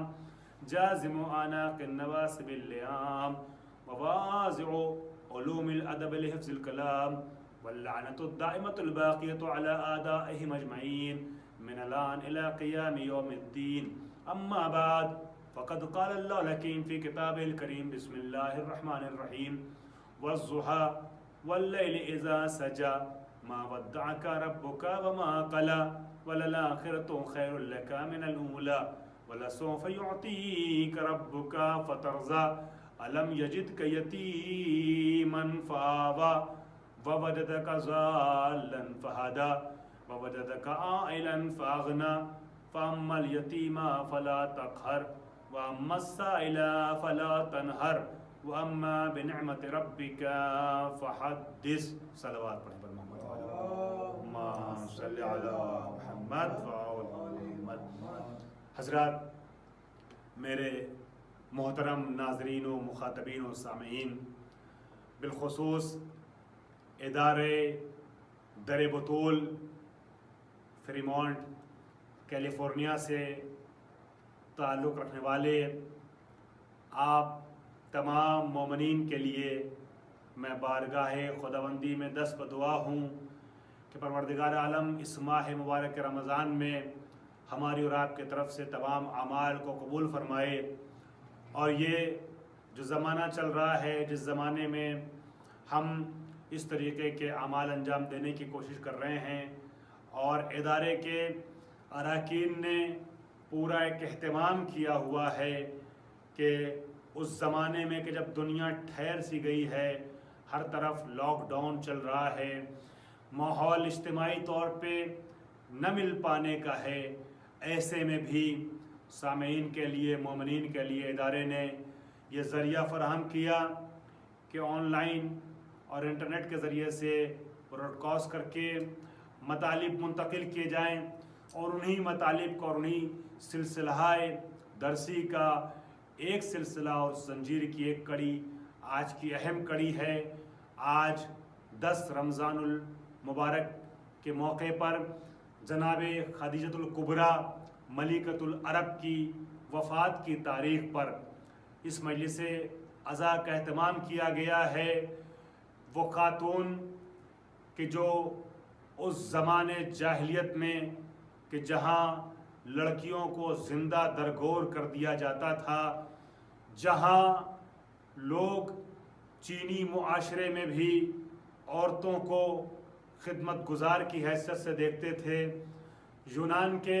J: جازم أعناق النواسب اللئام ووازع علوم الأدب لحفظ الكلام واللعنة الدائمة الباقية على أعدائهم أجمعين من الآن إلى قيام يوم الدين. أما بعد فقد قال الله الحكيم في كتابه الكريم بسم الله الرحمن الرحيم والضحى والليل إذا سجى ما ودعك ربك وما قلى وللآخرة خير لك من الأولى ولسوف يعطيك ربك فترضى ألم يجدك يتيما فآوى ووجدك ضالا فهدى ووجدك عائلا فأغنى فأما اليتيم فلا تقهر وأما السائل فلا تنهر وأما بنعمة ربك فحدث. صلوات پڑھیں پر محمد اللہم صل علی محمد وآل محمد. حضرات، میرے محترم ناظرین و مخاطبین و سامعین، بالخصوص ادارے در بطول فریمونٹ کیلیفورنیا سے تعلق رکھنے والے آپ تمام مومنین کے لیے میں بارگاہ خداوندی میں دست بدعا ہوں کہ پروردگار عالم اس ماہ مبارک رمضان میں ہماری اور آپ کی طرف سے تمام اعمال کو قبول فرمائے. اور یہ جو زمانہ چل رہا ہے، جس زمانے میں ہم اس طریقے کے اعمال انجام دینے کی کوشش کر رہے ہیں اور ادارے کے اراکین نے پورا ایک اہتمام کیا ہوا ہے کہ اس زمانے میں کہ جب دنیا ٹھہر سی گئی ہے، ہر طرف لاک ڈاؤن چل رہا ہے، ماحول اجتماعی طور پہ نہ مل پانے کا ہے، ایسے میں بھی سامعین کے لیے، مومنین کے لیے ادارے نے یہ ذریعہ فراہم کیا کہ آن لائن اور انٹرنیٹ کے ذریعے سے براڈ کاسٹ کر کے مطالب منتقل کیے جائیں اور انہی مطالب کو اور انہی سلسلہ درسی کا ایک سلسلہ اور زنجیر کی ایک کڑی آج کی اہم کڑی ہے. آج 10 رمضان المبارک کے موقع پر جناب خدیجۃ الکبریٰ ملکۃ العرب کی وفات کی تاریخ پر اس مجلس عزا کا اہتمام کیا گیا ہے. وہ خاتون کہ جو اس زمانے جاہلیت میں کہ جہاں لڑکیوں کو زندہ درگور کر دیا جاتا تھا، جہاں لوگ چینی معاشرے میں بھی عورتوں کو خدمت گزار کی حیثیت سے دیکھتے تھے، یونان کے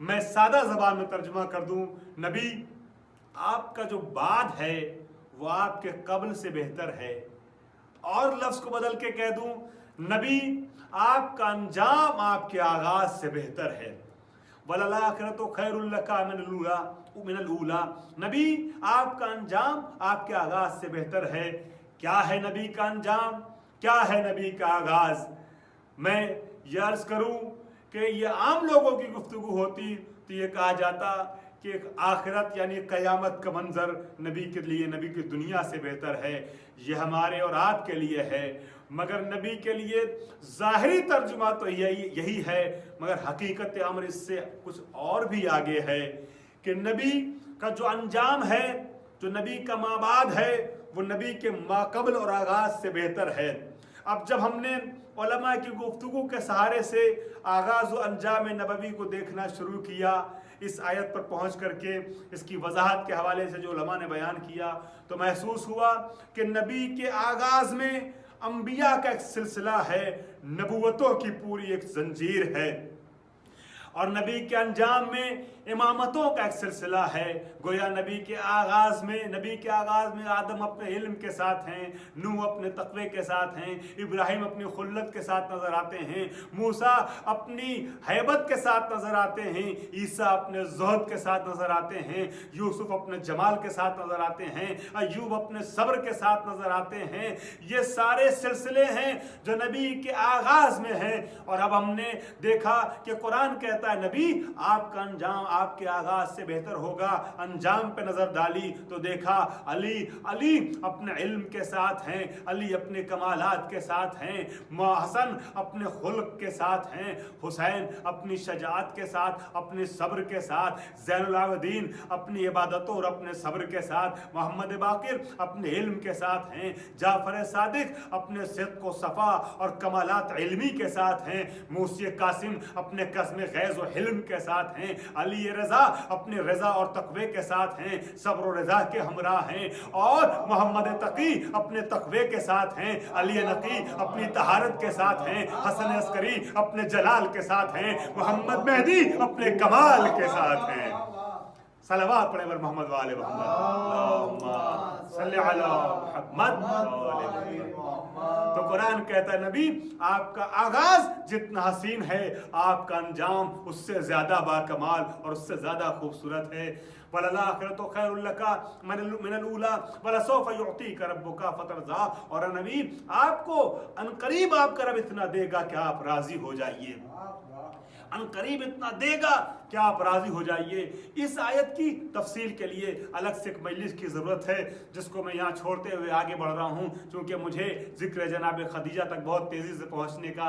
J: میں سادہ زبان میں ترجمہ کر دوں، نبی آپ کا جو بعد ہے وہ آپ کے قبل سے بہتر ہے، اور لفظ کو بدل کے کہہ دوں، نبی آپ کا انجام آپ کے آغاز سے بہتر ہے۔ وَلَلْآخِرَةُ خَيْرٌ لَكَ مِنَ الْأُولَىٰ، نبی آپ کا انجام آپ کے آغاز سے بہتر ہے۔ کیا ہے نبی کا انجام، کیا ہے نبی کا آغاز؟ میں یہ عرض کروں کہ یہ عام لوگوں کی گفتگو ہوتی تو یہ کہا جاتا کہ آخرت یعنی قیامت کا منظر نبی کے لیے، نبی کی دنیا سے بہتر ہے، یہ ہمارے اور آپ کے لیے ہے، مگر نبی کے لیے ظاہری ترجمہ تو یہی ہے، مگر حقیقت امر اس سے کچھ اور بھی آگے ہے کہ نبی کا جو انجام ہے، جو نبی کا مابعد ہے، وہ نبی کے ماقبل اور آغاز سے بہتر ہے۔ اب جب ہم نے علماء کی گفتگو کے سہارے سے آغاز و انجام نبوی کو دیکھنا شروع کیا، اس آیت پر پہنچ کر کے اس کی وضاحت کے حوالے سے جو علماء نے بیان کیا، تو محسوس ہوا کہ نبی کے آغاز میں انبیاء کا ایک سلسلہ ہے، نبوتوں کی پوری ایک زنجیر ہے، اور نبی کے انجام میں امامتوں کا ایک سلسلہ ہے۔ گویا نبی کے آغاز میں آدم اپنے علم کے ساتھ ہیں، نوح اپنے تقوی کے ساتھ ہیں، ابراہیم اپنی خلت کے ساتھ نظر آتے ہیں، موسیٰ اپنی ہیبت کے ساتھ نظر آتے ہیں، عیسیٰ اپنے زہد کے ساتھ نظر آتے ہیں، یوسف اپنے جمال کے ساتھ نظر آتے ہیں، ایوب اپنے صبر کے ساتھ نظر آتے ہیں۔ یہ سارے سلسلے ہیں جو نبی کے آغاز میں ہیں، اور اب ہم نے دیکھا کہ قرآن کہتا ہے نبی آپ کا انجام آپ کے آغاز سے بہتر ہوگا۔ انجام پہ نظر ڈالی تو دیکھا علی اپنے علم کے ساتھ ہیں، علی اپنے کمالات کے ساتھ ہیں، حسن اپنے خلق کے ساتھ ہیں، حسین اپنی شجاعت کے ساتھ، اپنے صبر کے ساتھ، زین العابدین اپنی عبادتوں اور اپنے صبر کے ساتھ، محمد باقر اپنے علم کے ساتھ ہیں، جعفر صادق اپنے صدق و صفا اور کمالات علمی کے ساتھ ہیں، موسی قاسم اپنے قسم غیظ و حلم کے ساتھ ہیں، علی رضا اپنے رضا اور تقوی کے ساتھ ہیں، صبر و رضا کے ہمراہ ہیں، اور محمد تقی اپنے تقوی کے ساتھ ہیں، علی نقی اپنی طہارت کے ساتھ ہیں، حسن عسکری اپنے جلال کے ساتھ ہیں، محمد مہدی اپنے کمال کے ساتھ ہیں۔ صلوات پڑھیں بر محمد وآل محمد، اللہم صلی علی محمد وآل محمد۔ تو قرآن کہتا ہے نبی آپ کا آغاز جتنا حسین ہے، آپ کا انجام اس سے زیادہ باکمال اور اس سے زیادہ خوبصورت ہے۔ وَلَلْآخِرَةُ خَيْرٌ لَكَ مِنَ الْأُولَىٰ وَلَسَوْفَ يُعْطِيكَ رَبُّكَ فَتَرْضَىٰ، اور نبی آپ کو عنقریب آپ کا رب اتنا دے گا کہ آپ راضی ہو جائیے، عنقریب اتنا دے گا کہ آپ راضی ہو جائیے۔ اس آیت کی تفصیل کے لیے الگ سے ایک مجلس کی ضرورت ہے، جس کو میں یہاں چھوڑتے ہوئے آگے بڑھ رہا ہوں، چونکہ مجھے ذکر جناب خدیجہ تک بہت تیزی سے پہنچنے کا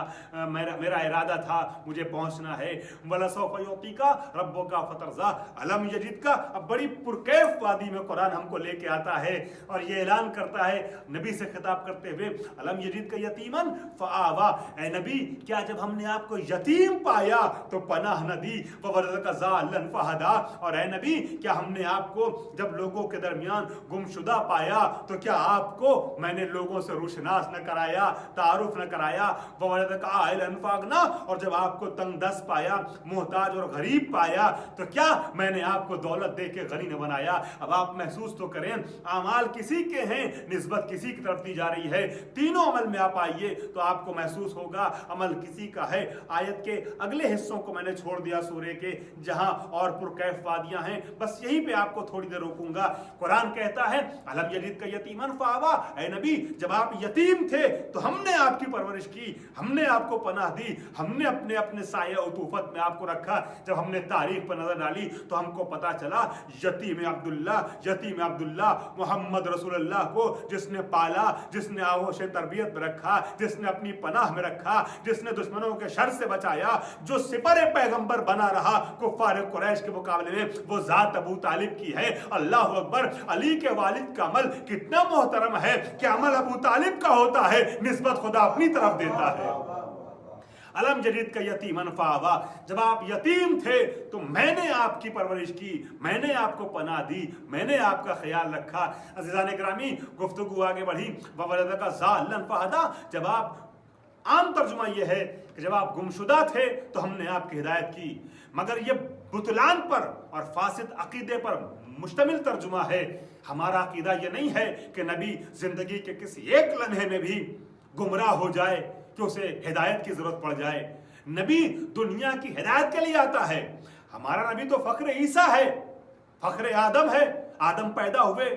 J: میرا ارادہ تھا، مجھے پہنچنا ہے۔ وَلَسَوْفَ يُعْطِيكَ رَبُّكَ فَتَرْضَىٰ أَلَمْ يَجِدْكَ، اب بڑی پرکیف وادی میں قرآن ہم کو لے کے آتا ہے اور یہ اعلان کرتا ہے نبی سے خطاب کرتے ہوئے، أَلَمْ يَجِدْكَ يَتِيمًا فَآوَىٰ، اے نبی کیا جب ہم نے آپ کو یتیم پایا تو پناہ نہ دی، وَوَجَدَكَ ضَالًّا فَهَدَىٰ، اور اے نبی کیا ہم نے آپ کو جب لوگوں کے درمیان گمشدہ پایا تو کیا آپ کو میں نے لوگوں سے روشناس نہ کرایا، تعارف نہ کرایا، وَوَجَدَكَ عَائِلًا فَأَغْنَىٰ، اور جب آپ کو تنگ دست پایا، محتاج اور غریب پایا تو کیا میں نے آپ کو دولت دے کے غنی نہ بنایا۔ اب آپ محسوس تو کریں، اعمال کسی کے ہیں، نسبت کسی کی طرف دی جا رہی ہے، تینوں عمل میں آپ آئیے تو آپ کو محسوس ہوگا عمل کسی کا ہے۔ آیت کے اگلے حصوں کو میں نے چھوڑ دیا سورے کے، جہاں اور پرکیف وادیاں ہیں، بس یہیں پہ آپ کو تھوڑی دیر روکوں گا۔ قرآن کہتا ہے أَلَمْ يَجِدْكَ يَتِيمًا فَآوَىٰ، اے نبی جب آپ یتیم تھے تو ہم نے آپ کی پرورش کی، ہم نے آپ کو پناہ دی، ہم نے اپنے سایہ عطوفت میں آپ کو رکھا۔ جب ہم نے تاریخ پر نظر ڈالی تو ہم کو پتا چلا یتیم عبداللہ محمد رسول اللہ کو جس نے پالا، جس نے آغوش تربیت میں رکھا، جس نے اپنی پناہ میں رکھا، جس نے دشمنوں کے شر سے بچایا، جو سپر پیغمبر بنا رہا کفار قریش کے مقابلے میں، وہ ذات ابو طالب کی ہے۔ اللہ اکبر، علی کے والد کا عمل کتنا محترم ہے کہ عمل ابو طالب کا ہوتا ہے، نسبت خدا اپنی طرف دیتا ہے۔ أَلَمْ يَجِدْكَ يَتِيمًا فَآوَىٰ، جب آپ یتیم تھے تو میں نے آپ کی پرورش کی، میں نے آپ کو پناہ دی، میں نے آپ کا خیال رکھا۔ عزیزان گرامی، گفتگو آگے بڑھی، وَوَلَدَكَ ضَالًّا فَهَدَىٰ، جب آپ عام ترجمہ یہ ہے کہ جب آپ گمشدہ تھے تو ہم نے آپ کی ہدایت کی، مگر یہ بطلان پر اور فاسد عقیدے پر مشتمل ترجمہ ہے۔ ہمارا عقیدہ یہ نہیں ہے کہ نبی زندگی کے کسی ایک لمحے میں بھی گمراہ ہو جائے کہ اسے ہدایت کی ضرورت پڑ جائے۔ نبی دنیا کی ہدایت کے لیے آتا ہے۔ ہمارا نبی تو فخر عیسیٰ ہے، فخر آدم ہے۔ آدم پیدا ہوئے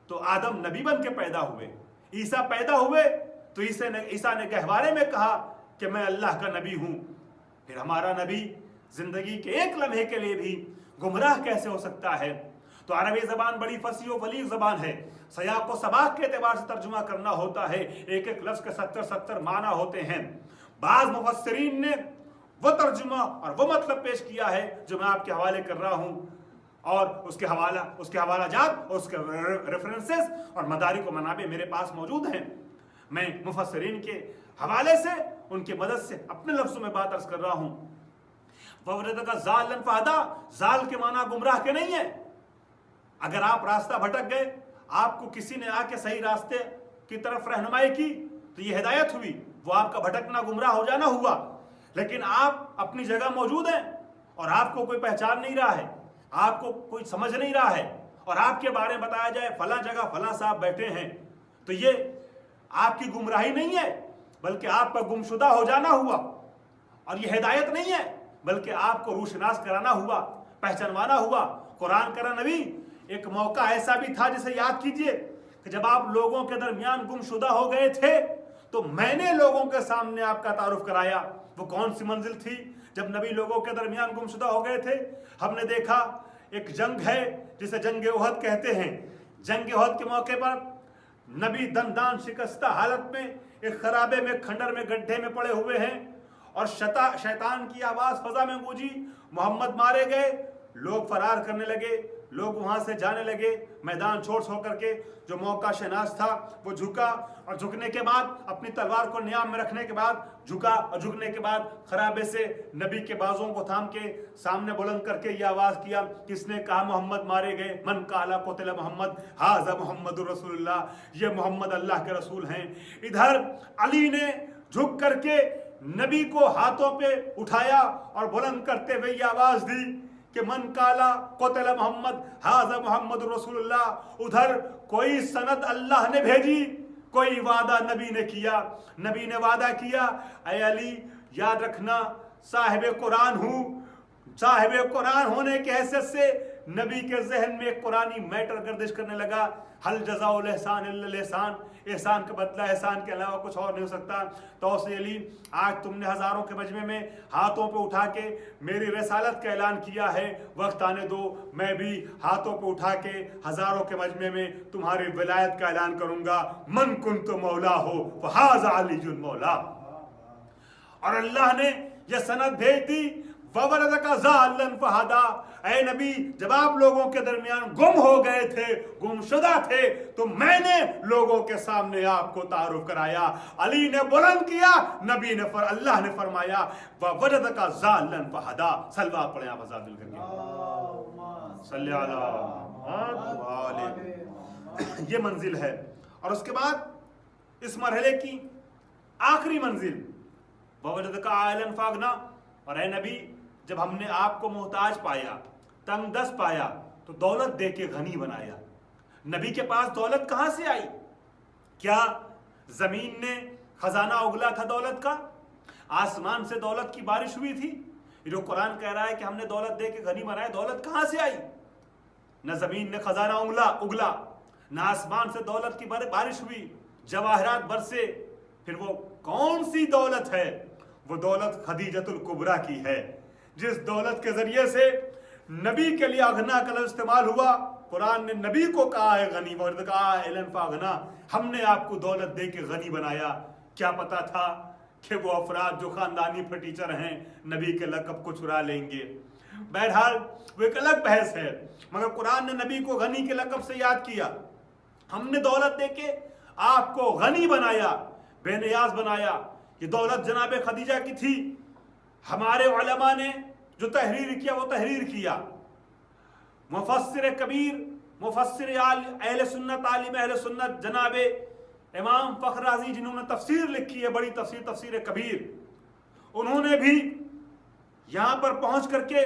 J: تو آدم نبی بن کے پیدا ہوئے، عیسیٰ پیدا ہوئے تو عیسیٰ نے گہوارے میں کہا کہ میں اللہ کا نبی ہوں۔ پھر ہمارا نبی زندگی کے ایک لمحے کے لیے بھی گمراہ کیسے ہو سکتا ہے؟ تو عربی زبان بڑی فصیح و بلیغ زبان ہے، سیاق و سباق کے اعتبار سے ترجمہ کرنا ہوتا ہے، ایک ایک لفظ کے 70 معنی ہوتے ہیں۔ بعض مفسرین نے وہ ترجمہ اور وہ مطلب پیش کیا ہے جو میں آپ کے حوالے کر رہا ہوں، اور اس کے حوالہ جات اور اس کے ریفرنسز اور مدارک و منابع میرے پاس موجود ہیں۔ میں مفسرین کے حوالے سے ان کی مدد سے اپنے لفظوں میں بات عرض کر رہا ہوں۔ وَوَجَدَكَ ضَالًّا فَهَدَىٰ، ضال کے معنی گمراہ کے نہیں ہے۔ اگر آپ راستہ بھٹک گئے، آپ کو کسی نے آ کے صحیح راستے کی طرف رہنمائی کی تو یہ ہدایت ہوئی، وہ آپ کا بھٹکنا گمراہ ہو جانا ہوا۔ لیکن آپ اپنی جگہ موجود ہیں اور آپ کو کوئی پہچان نہیں رہا ہے، آپ کو کوئی سمجھ نہیں رہا ہے، اور آپ کے بارے میں بتایا جائے فلاں جگہ فلاں صاحب بیٹھے ہیں، تو یہ آپ کی گمراہی نہیں ہے بلکہ آپ کا گمشدہ ہو جانا ہوا، اور یہ ہدایت نہیں ہے بلکہ آپ کو روشناس کرانا ہوا، پہچانوانا ہوا۔ قرآن کرا نبی ایک موقع ایسا بھی تھا جسے یاد کیجئے کہ جب آپ لوگوں کے درمیان گمشدہ ہو گئے تھے تو میں نے لوگوں کے سامنے آپ کا تعارف کرایا۔ وہ کون سی منزل تھی جب نبی لوگوں کے درمیان گمشدہ ہو گئے تھے؟ ہم نے دیکھا ایک جنگ ہے جسے جنگ احد کہتے ہیں۔ جنگ احد کے موقع پر نبی دندان شکستہ حالت میں ایک خرابے میں کھنڈر میں گڈھے میں پڑے ہوئے ہیں، اور شیطان کی آواز فضا میں گونجی، محمد مارے گئے۔ لوگ فرار کرنے لگے، لوگ وہاں سے جانے لگے، میدان چھوڑ کر کے جو موقع شناس تھا وہ جھکا، اور جھکنے کے بعد اپنی تلوار کو نیام میں رکھنے کے بعد جھکا، اور جھکنے کے بعد خرابے سے نبی کے بازوں کو تھام کے سامنے بلند کر کے یہ آواز کیا، کس نے کہا محمد مارے گئے؟ من قال قتل محمد ھذا محمد رسول اللہ، یہ محمد اللہ کے رسول ہیں۔ ادھر علی نے جھک کر کے نبی کو ہاتھوں پہ اٹھایا اور بلند کرتے ہوئے یہ آواز دی کہ من قال قتل محمد ھذا محمد رسول اللہ۔ ادھر کوئی سند اللہ نے بھیجی، کوئی وعدہ نبی نے کیا۔ نبی نے وعدہ کیا، اے علی یاد رکھنا صاحب قرآن ہوں۔ صاحب قرآن ہونے کی حیثیت سے نبی کے ذہن میں ایک قرآنی میٹر گردش کرنے لگا، حل جزاء الاحسان الا الاحسان، احسان کا بدلہ احسان کے علاوہ کچھ اور نہیں ہو سکتا۔ تو سے علی آج تم نے ہزاروں کے مجمع میں ہاتھوں پہ اٹھا کے میری رسالت کا اعلان کیا ہے، وقت آنے دو میں بھی ہاتھوں پہ اٹھا کے ہزاروں کے مجمع میں تمہاری ولایت کا اعلان کروں گا۔ من کنت مولا ہو فھذا علی مولا۔ اور اللہ نے یہ سند بھیج دی، وَوَلَدَكَ ضَالًّا فَهَدَىٰ، اے نبی جب آپ لوگوں کے درمیان گم ہو گئے تھے، گمشدہ تھے، تو میں نے لوگوں کے سامنے آپ کو تعارف کرایا۔ علی نے بلند کیا، نبی نے اللہ نے فرمایا وَوَلَدَكَ ضَالًّا فَهَدَىٰ۔ سلوات پڑھیں آپ آزاد دل کر کے، صلی اللہ علیہ۔ یہ منزل ہے، اور اس کے بعد اس مرحلے کی آخری منزل وَوَجَدَكَ عَائِلًا فَأَغْنَىٰ، اور اے نبی جب ہم نے آپ کو محتاج پایا، تنگ دست پایا، تو دولت دے کے غنی بنایا۔ نبی کے پاس دولت کہاں سے آئی؟ کیا زمین نے خزانہ اگلا تھا دولت کا؟ آسمان سے دولت کی بارش ہوئی تھی؟ یہ جو قرآن کہہ رہا ہے کہ ہم نے دولت دے کے غنی بنایا، دولت کہاں سے آئی؟ نہ زمین نے خزانہ اگلا، نہ آسمان سے دولت کی بارش ہوئی، جواہرات برسے۔ پھر وہ کون سی دولت ہے؟ وہ دولت خدیجۃ الکبریٰ کی ہے، جس دولت کے ذریعے سے نبی کے لیے اغنا کا لفظ استعمال ہوا۔ قرآن نے نبی کو کہا ہے غنی، وَوَجَدَكَ عَائِلًا فَأَغْنَىٰ، ہم نے آپ کو دولت دے کے غنی بنایا۔ کیا پتا تھا کہ وہ افراد جو خاندانی فرٹیچر ہیں نبی کے لقب کو چرا لیں گے؟ بہرحال وہ ایک الگ بحث ہے، مگر قرآن نے نبی کو غنی کے لقب سے یاد کیا۔ ہم نے دولت دے کے آپ کو غنی بنایا، بے نیاز بنایا۔ یہ دولت جناب خدیجہ کی تھی۔ ہمارے علماء نے جو تحریر کیا وہ تحریر کیا۔ مفسر کبیر، مفسر اہل سنت، عالم اہل سنت جناب امام فخر رازی جنہوں نے تفسیر لکھی ہے، بڑی تفسیر، تفسیر کبیر، انہوں نے بھی یہاں پر پہنچ کر کے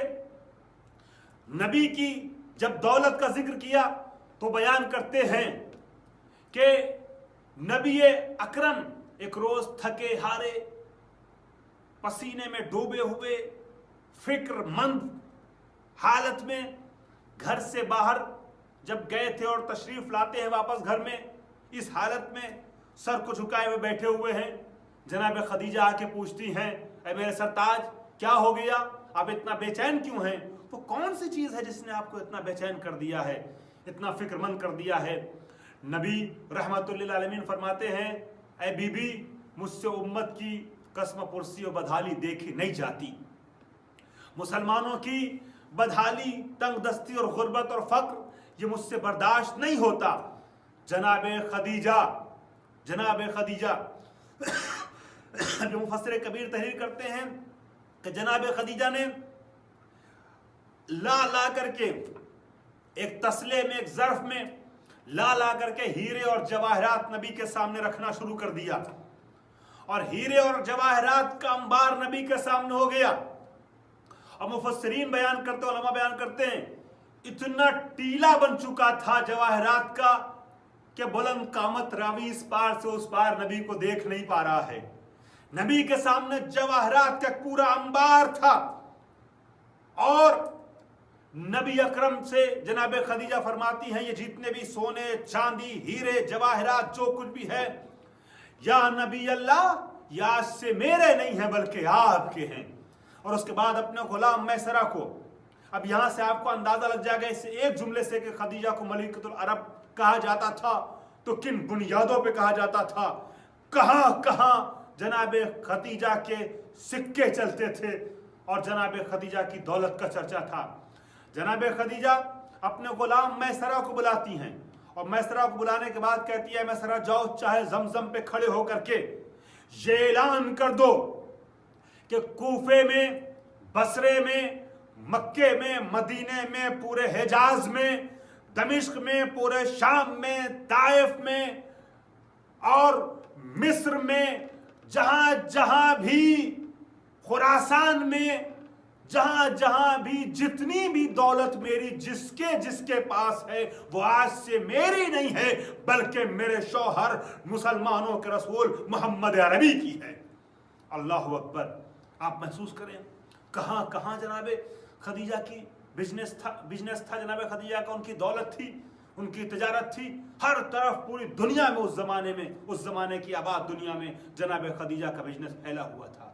J: نبی کی جب دولت کا ذکر کیا تو بیان کرتے ہیں کہ نبی اکرم ایک روز تھکے ہارے، پسینے میں ڈوبے ہوئے، فکر مند حالت میں گھر سے باہر جب گئے تھے اور تشریف لاتے ہیں واپس گھر میں، اس حالت میں سر کو جھکائے ہوئے بیٹھے ہوئے ہیں. جناب خدیجہ آ کے پوچھتی ہیں اے میرے سرتاج کیا ہو گیا، آپ اتنا بے چین کیوں ہیں؟ وہ کون سی چیز ہے جس نے آپ کو اتنا بے چین کر دیا ہے، اتنا فکر مند کر دیا ہے؟ نبی رحمت للعالمین فرماتے ہیں اے بی بی، مجھ سے امت کی قسم پرسی و بدحالی دیکھی نہیں جاتی، مسلمانوں کی بدحالی، تنگ دستی اور غربت اور فقر یہ مجھ سے برداشت نہیں ہوتا. جناب خدیجہ جو مفسر کبیر تحریر کرتے ہیں کہ جناب خدیجہ نے لا کر کے ایک تسلے میں، ایک ظرف میں لا کر کے ہیرے اور جواہرات نبی کے سامنے رکھنا شروع کر دیا، اور ہیرے اور جواہرات کا انبار نبی کے سامنے ہو گیا. اور مفسرین بیان کرتے، علماء بیان کرتے ہیں اتنا ٹیلا بن چکا تھا جواہرات کا کہ بلند قامت راوی اس پار سے اس پار نبی کو دیکھ نہیں پا رہا ہے. نبی کے سامنے جواہرات کا پورا انبار تھا، اور نبی اکرم سے جناب خدیجہ فرماتی ہیں یہ جتنے بھی سونے، چاندی، ہیرے، جواہرات جو کچھ بھی ہے، یا نبی اللہ یا آج سے میرے نہیں ہیں بلکہ آپ کے ہیں. اور اس کے بعد اپنے غلام میسرہ کو، اب یہاں سے آپ کو اندازہ لگ جائے گا اس ایک جملے سے کہ خدیجہ کو ملکۃ العرب کہا جاتا تھا تو کن بنیادوں پہ کہا جاتا تھا، کہاں کہاں جناب خدیجہ کے سکے چلتے تھے اور جناب خدیجہ کی دولت کا چرچا تھا. جناب خدیجہ اپنے غلام میسرہ کو بلاتی ہیں، اور میسرہ کو بلانے کے بعد کہتی ہے میسرہ جاؤ، چاہے زمزم پہ کھڑے ہو کر کے یہ اعلان کر دو کہ کوفے میں، بصرے میں، مکے میں، مدینے میں، پورے حجاز میں، دمشق میں، پورے شام میں، طائف میں اور مصر میں، جہاں جہاں بھی، خراسان میں، جہاں جہاں بھی جتنی بھی دولت میری جس کے پاس ہے وہ آج سے میری نہیں ہے بلکہ میرے شوہر مسلمانوں کے رسول محمد عربی کی ہے. اللہ اکبر. آپ محسوس کریں کہاں کہاں جناب خدیجہ کی بزنس تھا جناب خدیجہ کا، ان کی دولت تھی، ان کی تجارت تھی، ہر طرف پوری دنیا میں، اس زمانے کی آباد دنیا میں جناب خدیجہ کا بزنس پھیلا ہوا تھا.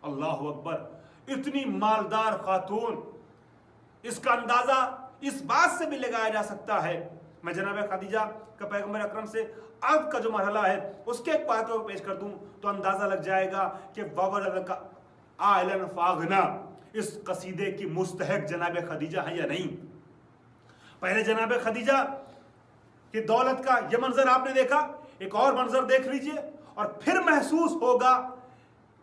J: اللہ اکبر. اتنی مالدار خاتون، اس کا اندازہ اس بات سے بھی لگایا جا سکتا ہے. میں جناب خدیجہ کا پیغمبر اکرم سے عہد کا جو مرحلہ ہے اس کے ایک بات کو پیش کر دوں تو اندازہ لگ جائے گا کہ وَوَلَدَكَ عَائِلًا فَأَغْنَىٰ اس قصیدے کی مستحق جناب خدیجہ ہے یا نہیں. پہلے جناب خدیجہ کی دولت کا یہ منظر آپ نے دیکھا، ایک اور منظر دیکھ لیجئے اور پھر محسوس ہوگا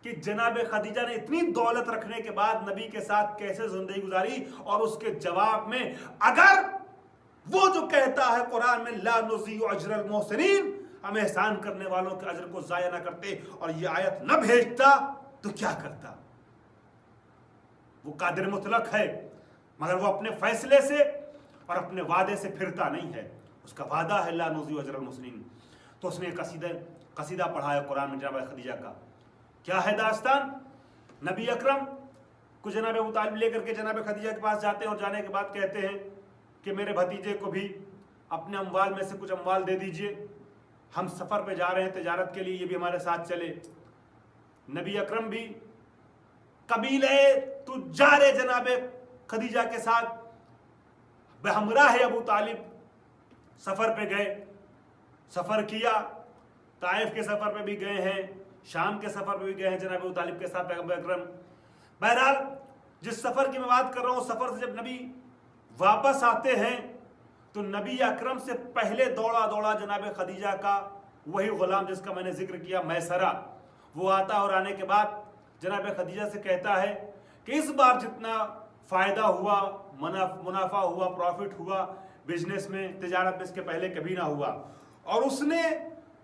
J: کہ جناب خدیجہ نے اتنی دولت رکھنے کے بعد نبی کے ساتھ کیسے زندگی گزاری. اور اس کے جواب میں اگر وہ جو کہتا ہے قرآن میں لا نضیع اجر المحسنین، ہم احسان کرنے والوں کے اجر کو ضائع نہ کرتے، اور یہ آیت نہ بھیجتا تو کیا کرتا؟ وہ قادر مطلق ہے مگر وہ اپنے فیصلے سے اور اپنے وعدے سے پھرتا نہیں ہے. اس کا وعدہ ہے لا نضیع اجر المحسنین. تو اس نے قصیدہ پڑھا ہے قرآن میں جناب خدیجہ کا. کیا ہے داستان؟ نبی اکرم کو جناب ابو طالب لے کر کے جناب خدیجہ کے پاس جاتے ہیں اور جانے کے بعد کہتے ہیں کہ میرے بھتیجے کو بھی اپنے اموال میں سے کچھ اموال دے دیجئے، ہم سفر پہ جا رہے ہیں تجارت کے لیے، یہ بھی ہمارے ساتھ چلے. نبی اکرم بھی قبیلے تجار جناب خدیجہ کے ساتھ بہمراہ ابو طالب سفر پہ گئے، سفر کیا. طائف کے سفر پہ بھی گئے ہیں، شام کے سفر پہ بھی گئے ہیں جناب ابو طالب کے ساتھ پیغمبر اکرم. بہرحال جس سفر کی میں بات کر رہا ہوں، سفر سے جب نبی واپس آتے ہیں تو نبی اکرم سے پہلے دوڑا جناب خدیجہ کا وہی غلام جس کا میں نے ذکر کیا، میسرہ، وہ آتا اور آنے کے بعد جناب خدیجہ سے کہتا ہے کہ اس بار جتنا فائدہ ہوا، منافع ہوا، پروفٹ ہوا بزنس میں، تجارت میں، اس کے پہلے کبھی نہ ہوا. اور اس نے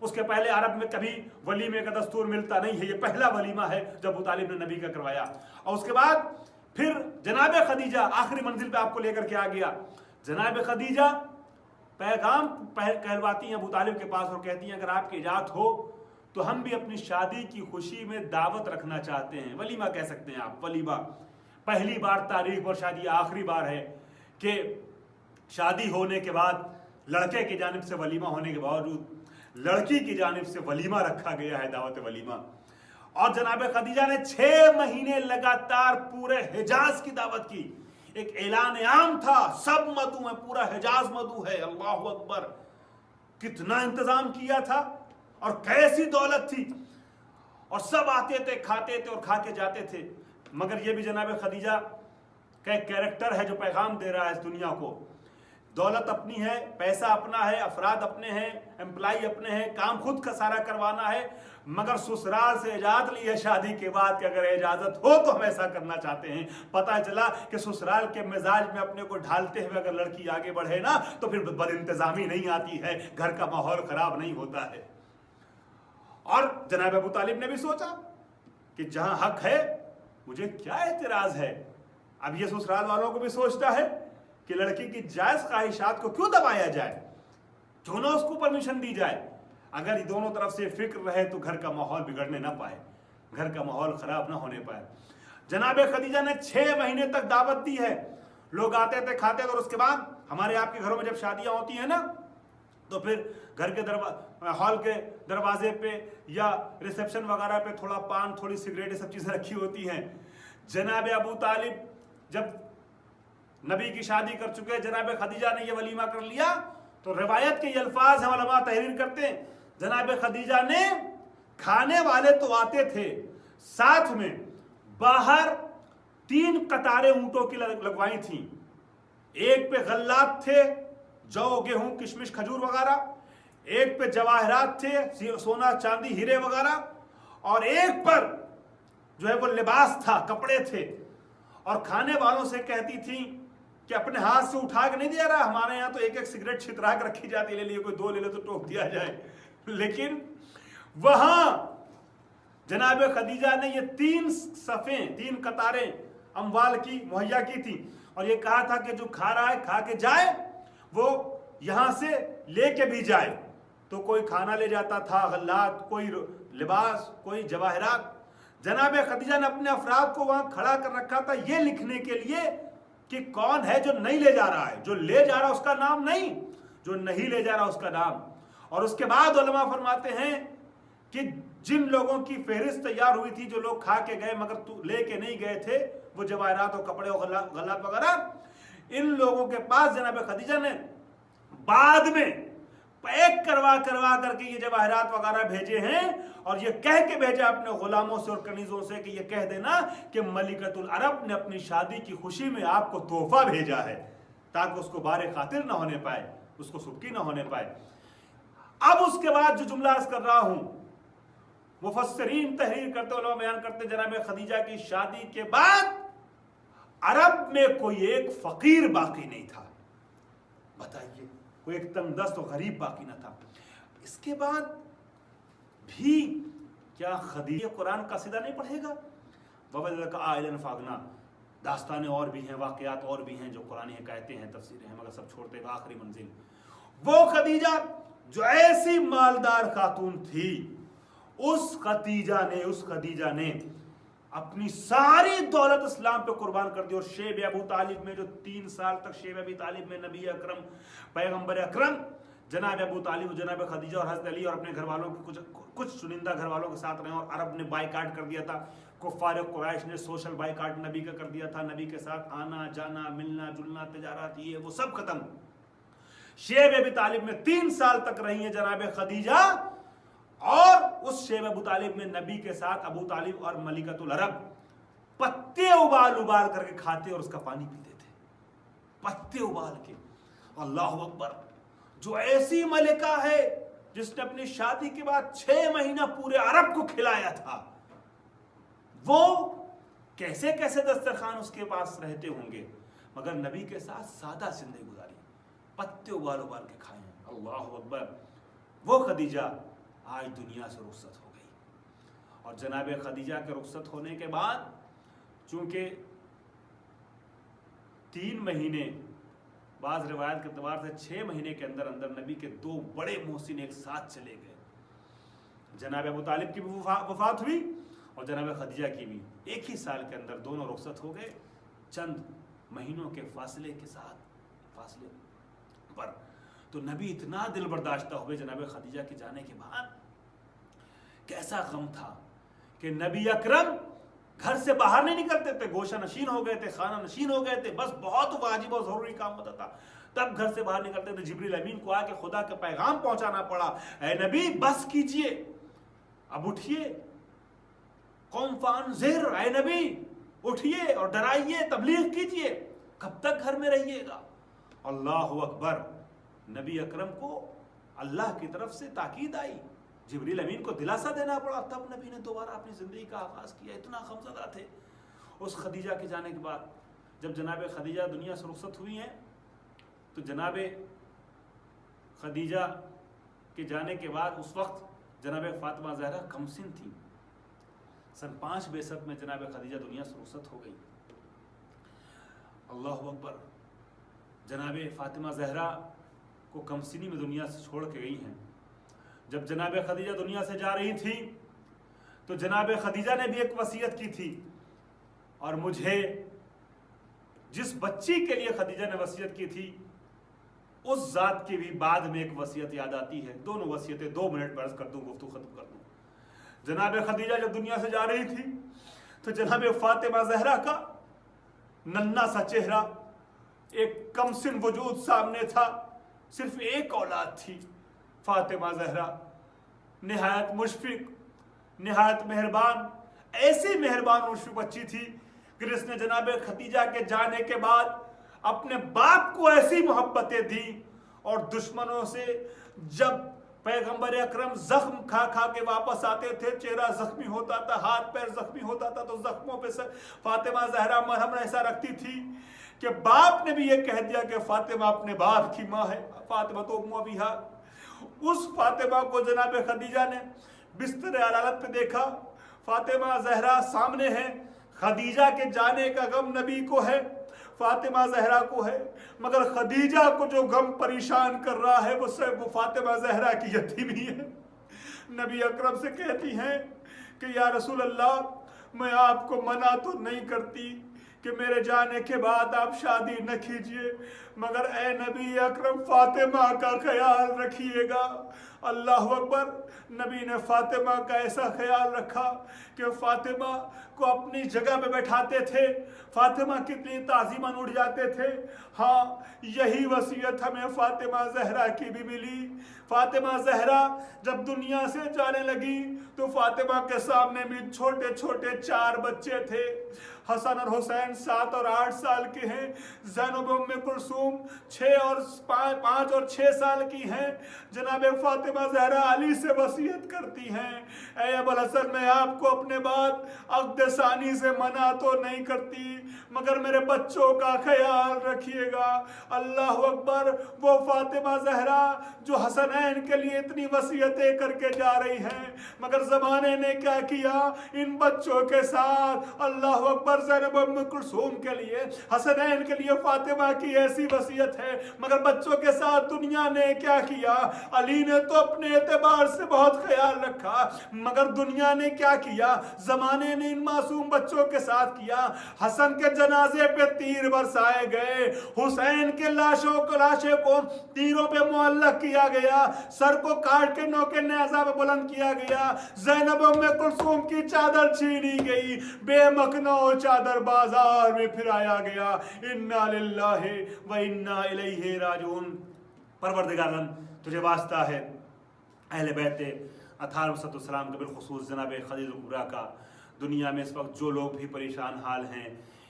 J: اس کے پہلے عرب میں کبھی ولیمے کا دستور ملتا نہیں ہے، یہ پہلا ولیمہ ہے جو ابو طالب نے نبی کا کروایا. اور اس کے بعد پھر جناب خدیجہ آخری منزل پہ آپ کو لے کر کے آ گیا. جناب خدیجہ پیغام کہلواتی ہیں ابو طالب کے پاس اور کہتی ہیں اگر آپ کی اجازت ہو تو ہم بھی اپنی شادی کی خوشی میں دعوت رکھنا چاہتے ہیں. ولیمہ کہہ سکتے ہیں آپ، ولیمہ. پہلی بار تاریخ اور شادی آخری بار ہے کہ شادی ہونے کے بعد لڑکے کی جانب سے ولیمہ ہونے کے باوجود لڑکی کی جانب سے ولیمہ رکھا گیا ہے، دعوت ولیمہ. اور جناب خدیجہ نے 6 مہینے لگاتار پورے حجاز کی دعوت کی. ایک اعلان عام تھا، سب مدعو ہیں، پورا حجاز مدعو ہے. اللہ اکبر، کتنا انتظام کیا تھا اور کیسی دولت تھی، اور سب آتے تھے، کھاتے تھے اور کھا کے جاتے تھے. مگر یہ بھی جناب خدیجہ کا ایک کیریکٹر ہے جو پیغام دے رہا ہے اس دنیا کو. دولت اپنی ہے، پیسہ اپنا ہے، افراد اپنے ہیں، امپلائی اپنے ہیں، کام خود کا سارا کروانا ہے. مگر سسرال سے اجازت لی ہے شادی کے بعد کہ اگر اجازت ہو تو ہم ایسا کرنا چاہتے ہیں. پتہ چلا کہ سسرال کے مزاج میں اپنے کو ڈھالتے ہوئے اگر لڑکی آگے بڑھے نا تو پھر بد انتظامی نہیں آتی ہے، گھر کا ماحول خراب نہیں ہوتا ہے. اور جناب ابو طالب نے بھی سوچا کہ جہاں حق ہے مجھے کیا اعتراض ہے. اب یہ سسرال والوں کو بھی سوچتا ہے کہ لڑکی کی جائز خواہشات کو کیوں دبایا جائے، کیوں نہ اس کو پرمیشن دی جائے. اگر دونوں طرف سے فکر رہے تو گھر کا ماحول بگڑنے نہ پائے، گھر کا ماحول خراب نہ ہونے پائے. جناب خدیجہ نے 6 مہینے تک دعوت دی ہے. لوگ آتے تھے، کھاتے تھے، اور اس کے بعد ہمارے آپ کے گھروں میں جب شادیاں ہوتی ہیں نا تو پھر گھر کے ہال کے دروازے پہ یا ریسپشن وغیرہ پہ تھوڑا پان، تھوڑی سگریٹ، یہ سب چیزیں رکھی ہوتی ہیں. جناب ابو طالب جب نبی کی شادی کر چکے، جناب خدیجہ نے یہ ولیمہ کر لیا تو روایت کے یہ الفاظ ہیں، علماء تحریر کرتے ہیں. جناب خدیجہ نے کھانے والے تو آتے تھے، ساتھ میں باہر 3 قطاریں اونٹوں کی لگوائی تھیں. ایک پہ غلات تھے، جو گیہوں، کشمش، کھجور وغیرہ. ایک پہ جواہرات تھے، سونا چاندی ہیرے وغیرہ. اور ایک پر جو ہے وہ لباس تھا، کپڑے تھے. اور کھانے والوں سے کہتی تھیں کہ اپنے ہاتھ سے اٹھا کے نہیں دیا رہا، ہمارے یہاں تو ایک ایک سگریٹ چھترا کے رکھی جاتی، لے لیے کوئی 2 لے لے تو ٹوک دیا جائے. لیکن وہاں جناب خدیجہ نے یہ 3 صفیں، 3 قطاریں اموال کی مہیا کی تھی اور یہ کہا تھا کہ جو کھا رہا ہے کھا کے جائے، وہ یہاں سے لے کے بھی جائے. تو کوئی کھانا لے جاتا تھا، غلات، کوئی لباس، کوئی جواہرات. جناب خدیجہ نے اپنے افراد کو وہاں کھڑا کر رکھا تھا یہ لکھنے کے لیے کہ کون ہے جو نہیں لے جا رہا ہے، جو لے جا رہا اس کا نام نہیں، جو نہیں لے جا رہا اس کا نام. اور اس کے بعد علماء فرماتے ہیں کہ جن لوگوں کی فہرست تیار ہوئی تھی، جو لوگ کھا کے گئے مگر لے کے نہیں گئے تھے وہ جواہرات اور کپڑے اور غلات وغیرہ، ان لوگوں کے پاس جناب خدیجہ نے بعد میں پیک کروا کر کے یہ جواہرات وغیرہ بھیجے ہیں. اور یہ کہہ کے بھیجا اپنے غلاموں سے اور کنیزوں سے کہ یہ کہہ دینا کہ ملکۃ العرب نے اپنی شادی کی خوشی میں آپ کو تحفہ بھیجا ہے، تاکہ اس کو بار خاطر نہ ہونے پائے، اس کو سبکی نہ ہونے پائے. اب اس کے بعد جو جملہ عرض کر رہا ہوں، مفسرین تحریر کرتے، علماء بیان کرتے، جناب خدیجہ کی شادی کے بعد عرب میں کوئی ایک فقیر باقی نہیں تھا. بتائیے، کوئی ایک تنگ دست و غریب باقی نہ تھا. اس کے بعد بھی کیا خدیجہ قرآن کا قصیدہ نہیں پڑھے گا؟ وَوَجَدَكَ عَائِلًا فَأَغْنَىٰ. داستانیں اور بھی ہیں، واقعات اور بھی ہیں جو قرآن حکایتیں ہیں، تفسیریں ہیں، مگر سب چھوڑتے ہوئے آخری منزل وہ خدیجہ جو ایسی مالدار خاتون تھی، اس خدیجہ نے اپنی ساری دولت اسلام پہ قربان کر دی. اور شیب ابو طالب میں جو 3 سال تک شیب ابی طالب میں نبی اکرم، پیغمبر اکرم جناب ابو طالب، جناب خدیجہ اور حضرت علی اور اپنے گھر والوں کے کچھ چنندہ گھر والوں کے ساتھ رہے. اور عرب نے بائیکاٹ کر دیا تھا، کفار قریش نے سوشل بائیکاٹ نبی کا کر دیا تھا. نبی کے ساتھ آنا جانا، ملنا جلنا، تجارت، یہ وہ سب ختم. شیب ابی طالب میں 3 سال تک رہی ہیں جناب خدیجہ. اور اس شیب ابو طالب میں نبی کے ساتھ ابو طالب اور ملکۃ العرب پتے ابال کر کے کھاتے اور اس کا پانی پیتے تھے، پتے ابال کے. اللہ اکبر، جو ایسی ملکہ ہے جس نے اپنی شادی کے بعد 6 مہینہ پورے عرب کو کھلایا تھا، وہ کیسے دسترخوان اس کے پاس رہتے ہوں گے، مگر نبی کے ساتھ سادہ زندگی گزاری، پتے ابال کے کھائے ہیں. اللہ اکبر. وہ خدیجہ آج دنیا سے رخصت ہو گئی. اور جناب خدیجہ کے رخصت ہونے کے بعد چونکہ 3 مہینے، بعض روایت کے اعتبار سے 6 مہینے کے اندر اندر نبی کے 2 بڑے محسن ایک ساتھ چلے گئے. جناب ابو طالب کی بھی وفات ہوئی اور جناب خدیجہ کی بھی. ایک ہی سال کے اندر دونوں رخصت ہو گئے، چند مہینوں کے فاصلے پر. تو نبی اتنا دل برداشتہ ہوئے جناب خدیجہ کے جانے کے بعد. کیسا غم تھا کہ نبی اکرم گھر سے باہر نہیں نکلتے تھے، گوشہ نشین ہو گئے تھے، خانہ نشین ہو گئے تھے، بس بہت واجب اور ضروری کام ہوتا تھا تب گھر سے باہر نکلتے تھے. جبریل امین کو آ کے خدا کا پیغام پہنچانا پڑا، اے نبی بس کیجئے، اب اٹھیے، قوم فانذر، اے نبی اٹھیے اور ڈرائیے، تبلیغ کیجئے، کب تک گھر میں رہیے گا. اللہ اکبر. نبی اکرم کو اللہ کی طرف سے تاکید آئی، جبریل امین کو دلاسا دینا پڑا، تب نبی نے دوبارہ اپنی زندگی کا آغاز کیا. اتنا غمزدہ تھے اس خدیجہ کے جانے کے بعد. جب جناب خدیجہ دنیا سے رخصت ہوئی ہیں تو جناب خدیجہ کے جانے کے بعد اس وقت جناب فاطمہ زہرا کمسن تھی. سن 5 بعثت میں جناب خدیجہ دنیا سے رخصت ہو گئی. اللہ اکبر. جناب فاطمہ زہرا کو کمسنی میں دنیا سے چھوڑ کے گئی ہیں. جب جناب خدیجہ دنیا سے جا رہی تھی تو جناب خدیجہ نے بھی ایک وصیت کی تھی، اور مجھے جس بچی کے لیے خدیجہ نے وصیت کی تھی اس ذات کی بھی بعد میں ایک وصیت یاد آتی ہے. دونوں وصیتیں 2 منٹ میں عرض کر دوں، گفتگو ختم کر دوں. جناب خدیجہ جب دنیا سے جا رہی تھی تو جناب فاطمہ زہرا کا ننھا سا چہرہ، ایک کمسن وجود سامنے تھا. صرف ایک اولاد تھی فاطمہ زہرا، نہایت مشفق، نہایت مہربان. ایسی مہربان مشفق بچی تھی کہ جس نے جناب خدیجہ کے جانے کے بعد اپنے باپ کو ایسی محبتیں دی، اور دشمنوں سے جب پیغمبر اکرم زخم کھا کھا کے واپس آتے تھے، چہرہ زخمی ہوتا تھا، ہاتھ پیر زخمی ہوتا تھا، تو زخموں پہ فاطمہ زہرا مرہم ایسا رکھتی تھی کہ باپ نے بھی یہ کہہ دیا کہ فاطمہ اپنے باپ کی ماں ہے، فاطمہ تو ام ابیہا. اس فاطمہ کو جناب خدیجہ نے بستر عدالت پہ دیکھا. فاطمہ زہرا سامنے ہے، خدیجہ کے جانے کا غم نبی کو ہے، فاطمہ زہرا کو ہے، مگر خدیجہ کو جو غم پریشان کر رہا ہے وہ فاطمہ زہرا کی یتیمی ہے. نبی اکرم سے کہتی ہیں کہ یا رسول اللہ، میں آپ کو منع تو نہیں کرتی کہ میرے جانے کے بعد آپ شادی نہ کیجئے، مگر اے نبی اکرم فاطمہ کا خیال رکھیے گا. اللہ اکبر. نبی نے فاطمہ کا ایسا خیال رکھا کہ فاطمہ کو اپنی جگہ پہ بیٹھاتے تھے، فاطمہ کتنی تعظیماً اٹھ جاتے تھے. ہاں، یہی وصیت ہمیں فاطمہ زہرا کی بھی ملی. فاطمہ زہرا جب دنیا سے جانے لگی تو فاطمہ کے سامنے بھی چھوٹے چھوٹے 4 بچے تھے. حسن اور حسین 7 اور 8 سال کے ہیں. زینب ام کلثوم 5 اور 6 سال کی ہیں. جناب فاطمہ زہرا علی سے وصیت کرتی ہیں، اے ابوالحسن، میں آپ کو اپنے بعد عقد ثانی سے منع تو نہیں کرتی، مگر میرے بچوں کا خیال رکھیے گا. اللہ اکبر. وہ فاطمہ زہرا جو حسنین کے لیے اتنی وصیتیں کر کے جا رہی ہیں، مگر زمانے نے کیا کیا ان بچوں کے ساتھ. اللہ اکبر. زینب ام کلثوم کے لیے، حسنین کے لیے فاطمہ کی ایسی وصیت ہے، مگر بچوں کے ساتھ دنیا نے کیا کیا. علی نے تو اپنے اعتبار سے بہت خیال رکھا، مگر دنیا نے کیا کیا، زمانے نے ان معصوم بچوں کے ساتھ کیا. حسن کے جنازے پہ تیر برسائے گئے، حسین کے لاشیں کو تیروں پہ معلق کیا گیا، سر کو کاٹ کے نوکے نیزہ پہ بلند کیا گیا. زینب ام کلثوم کی چادر چھینی گئی، بے مکنو چادر بازار میں پھرایا گیا. انا للہ و انا الیہ راجعون. پروردگار تجھے واسطہ ہے اہل بیت اطہار علیہ السلام کا، بالخصوص جناب خدیجہ کبریٰ کا. دنیا میں اس وقت جو لوگ بھی پریشان حال ہیں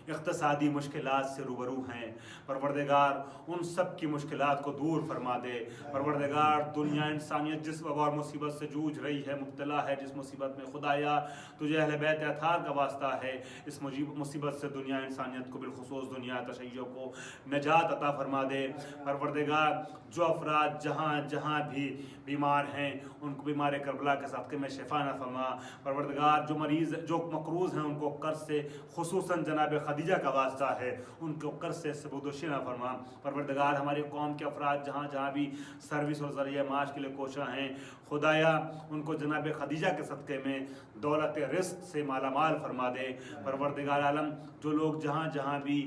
J: اقتصادی مشکلات سے روبرو ہیں، پروردگار ان سب کی مشکلات کو دور فرما دے۔ پروردگار دنیا انسانیت جس وبا اور مصیبت سے جوجھ رہی ہے، مبتلا ہے، جس مصیبت میں خدایا تجھے اہل بیت اطہار کا واسطہ ہے، اس مصیبت سے دنیا انسانیت کو بالخصوص دنیا تشیع کو نجات عطا فرما دے۔ پروردگار جو افراد جہاں جہاں بھی بیمار ہیں ان کو بیمار کربلا کے صدقے میں شفا نہ فرما۔ پروردگار جو مریض جو مقروض ہیں ان کو قرض سے خصوصاً جناب خدیجہ کا واسطہ ہے، ان کو قرض سے سبودوشی نہ فرما۔ پروردگار ہماری قوم کے افراد جہاں جہاں بھی سروس اور ذریعہ معاش کے لیے کوشاں ہیں، خدایا ان کو جناب خدیجہ کے صدقے میں دولت رزق سے مالا مال فرما دے۔ پروردگار عالم جو لوگ جہاں جہاں بھی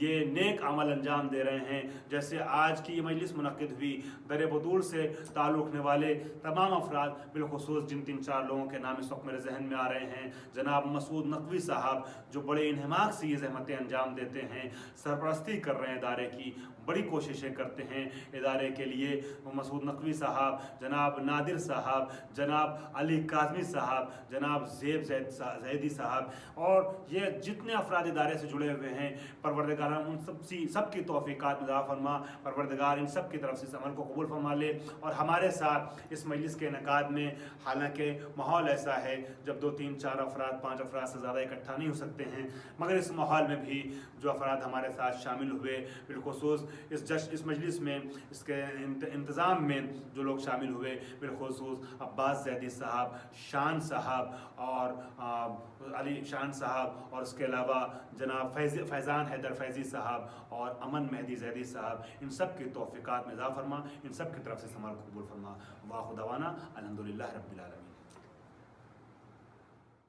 J: یہ نیک عمل انجام دے رہے ہیں، جیسے آج کی یہ مجلس منعقد ہوئی، در بطول سے تعلق رکھنے والے تمام افراد، بالخصوص جن 3-4 لوگوں کے نام اس وقت میرے ذہن میں آ رہے ہیں، جناب مسعود نقوی صاحب جو بڑے انہماک سے یہ زحمتیں انجام دیتے ہیں، سرپرستی کر رہے ہیں ادارے کی، بڑی کوششیں کرتے ہیں ادارے کے لیے، مسعود نقوی صاحب، جناب نادر صاحب، جناب علی کاظمی صاحب، جناب زیب زیدی صاحب، اور یہ جتنے افراد ادارے سے جڑے ہوئے ہیں، پروردگار ان سب کی توفیقات میں اضافہ فرما۔ پروردگار ان سب کی طرف سے اس عمل کو قبول فرما لے، اور ہمارے ساتھ اس مجلس کے انعقاد میں حالانکہ ماحول ایسا ہے جب 2-3-4 افراد 5 افراد سے زیادہ اکٹھا نہیں ہو سکتے ہیں، مگر اس ماحول میں بھی جو افراد ہمارے ساتھ شامل ہوئے، بالخصوص اس مجلس میں اس کے انتظام میں جو لوگ شامل ہوئے، بالخصوص عباس زیدی صاحب، شان صاحب اور علی شان صاحب، اور اس کے علاوہ جناب فیضان حیدر فیضی صاحب اور امن مہدی زیدی صاحب، ان سب کی توفیقات میں اضافہ فرما، ان سب کی طرف سے عمل قبول فرما۔ واخر دعوانا الحمدللہ رب العالمین۔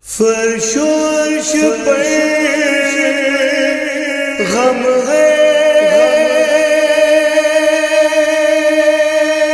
K: فرش و عرش پر غم ہے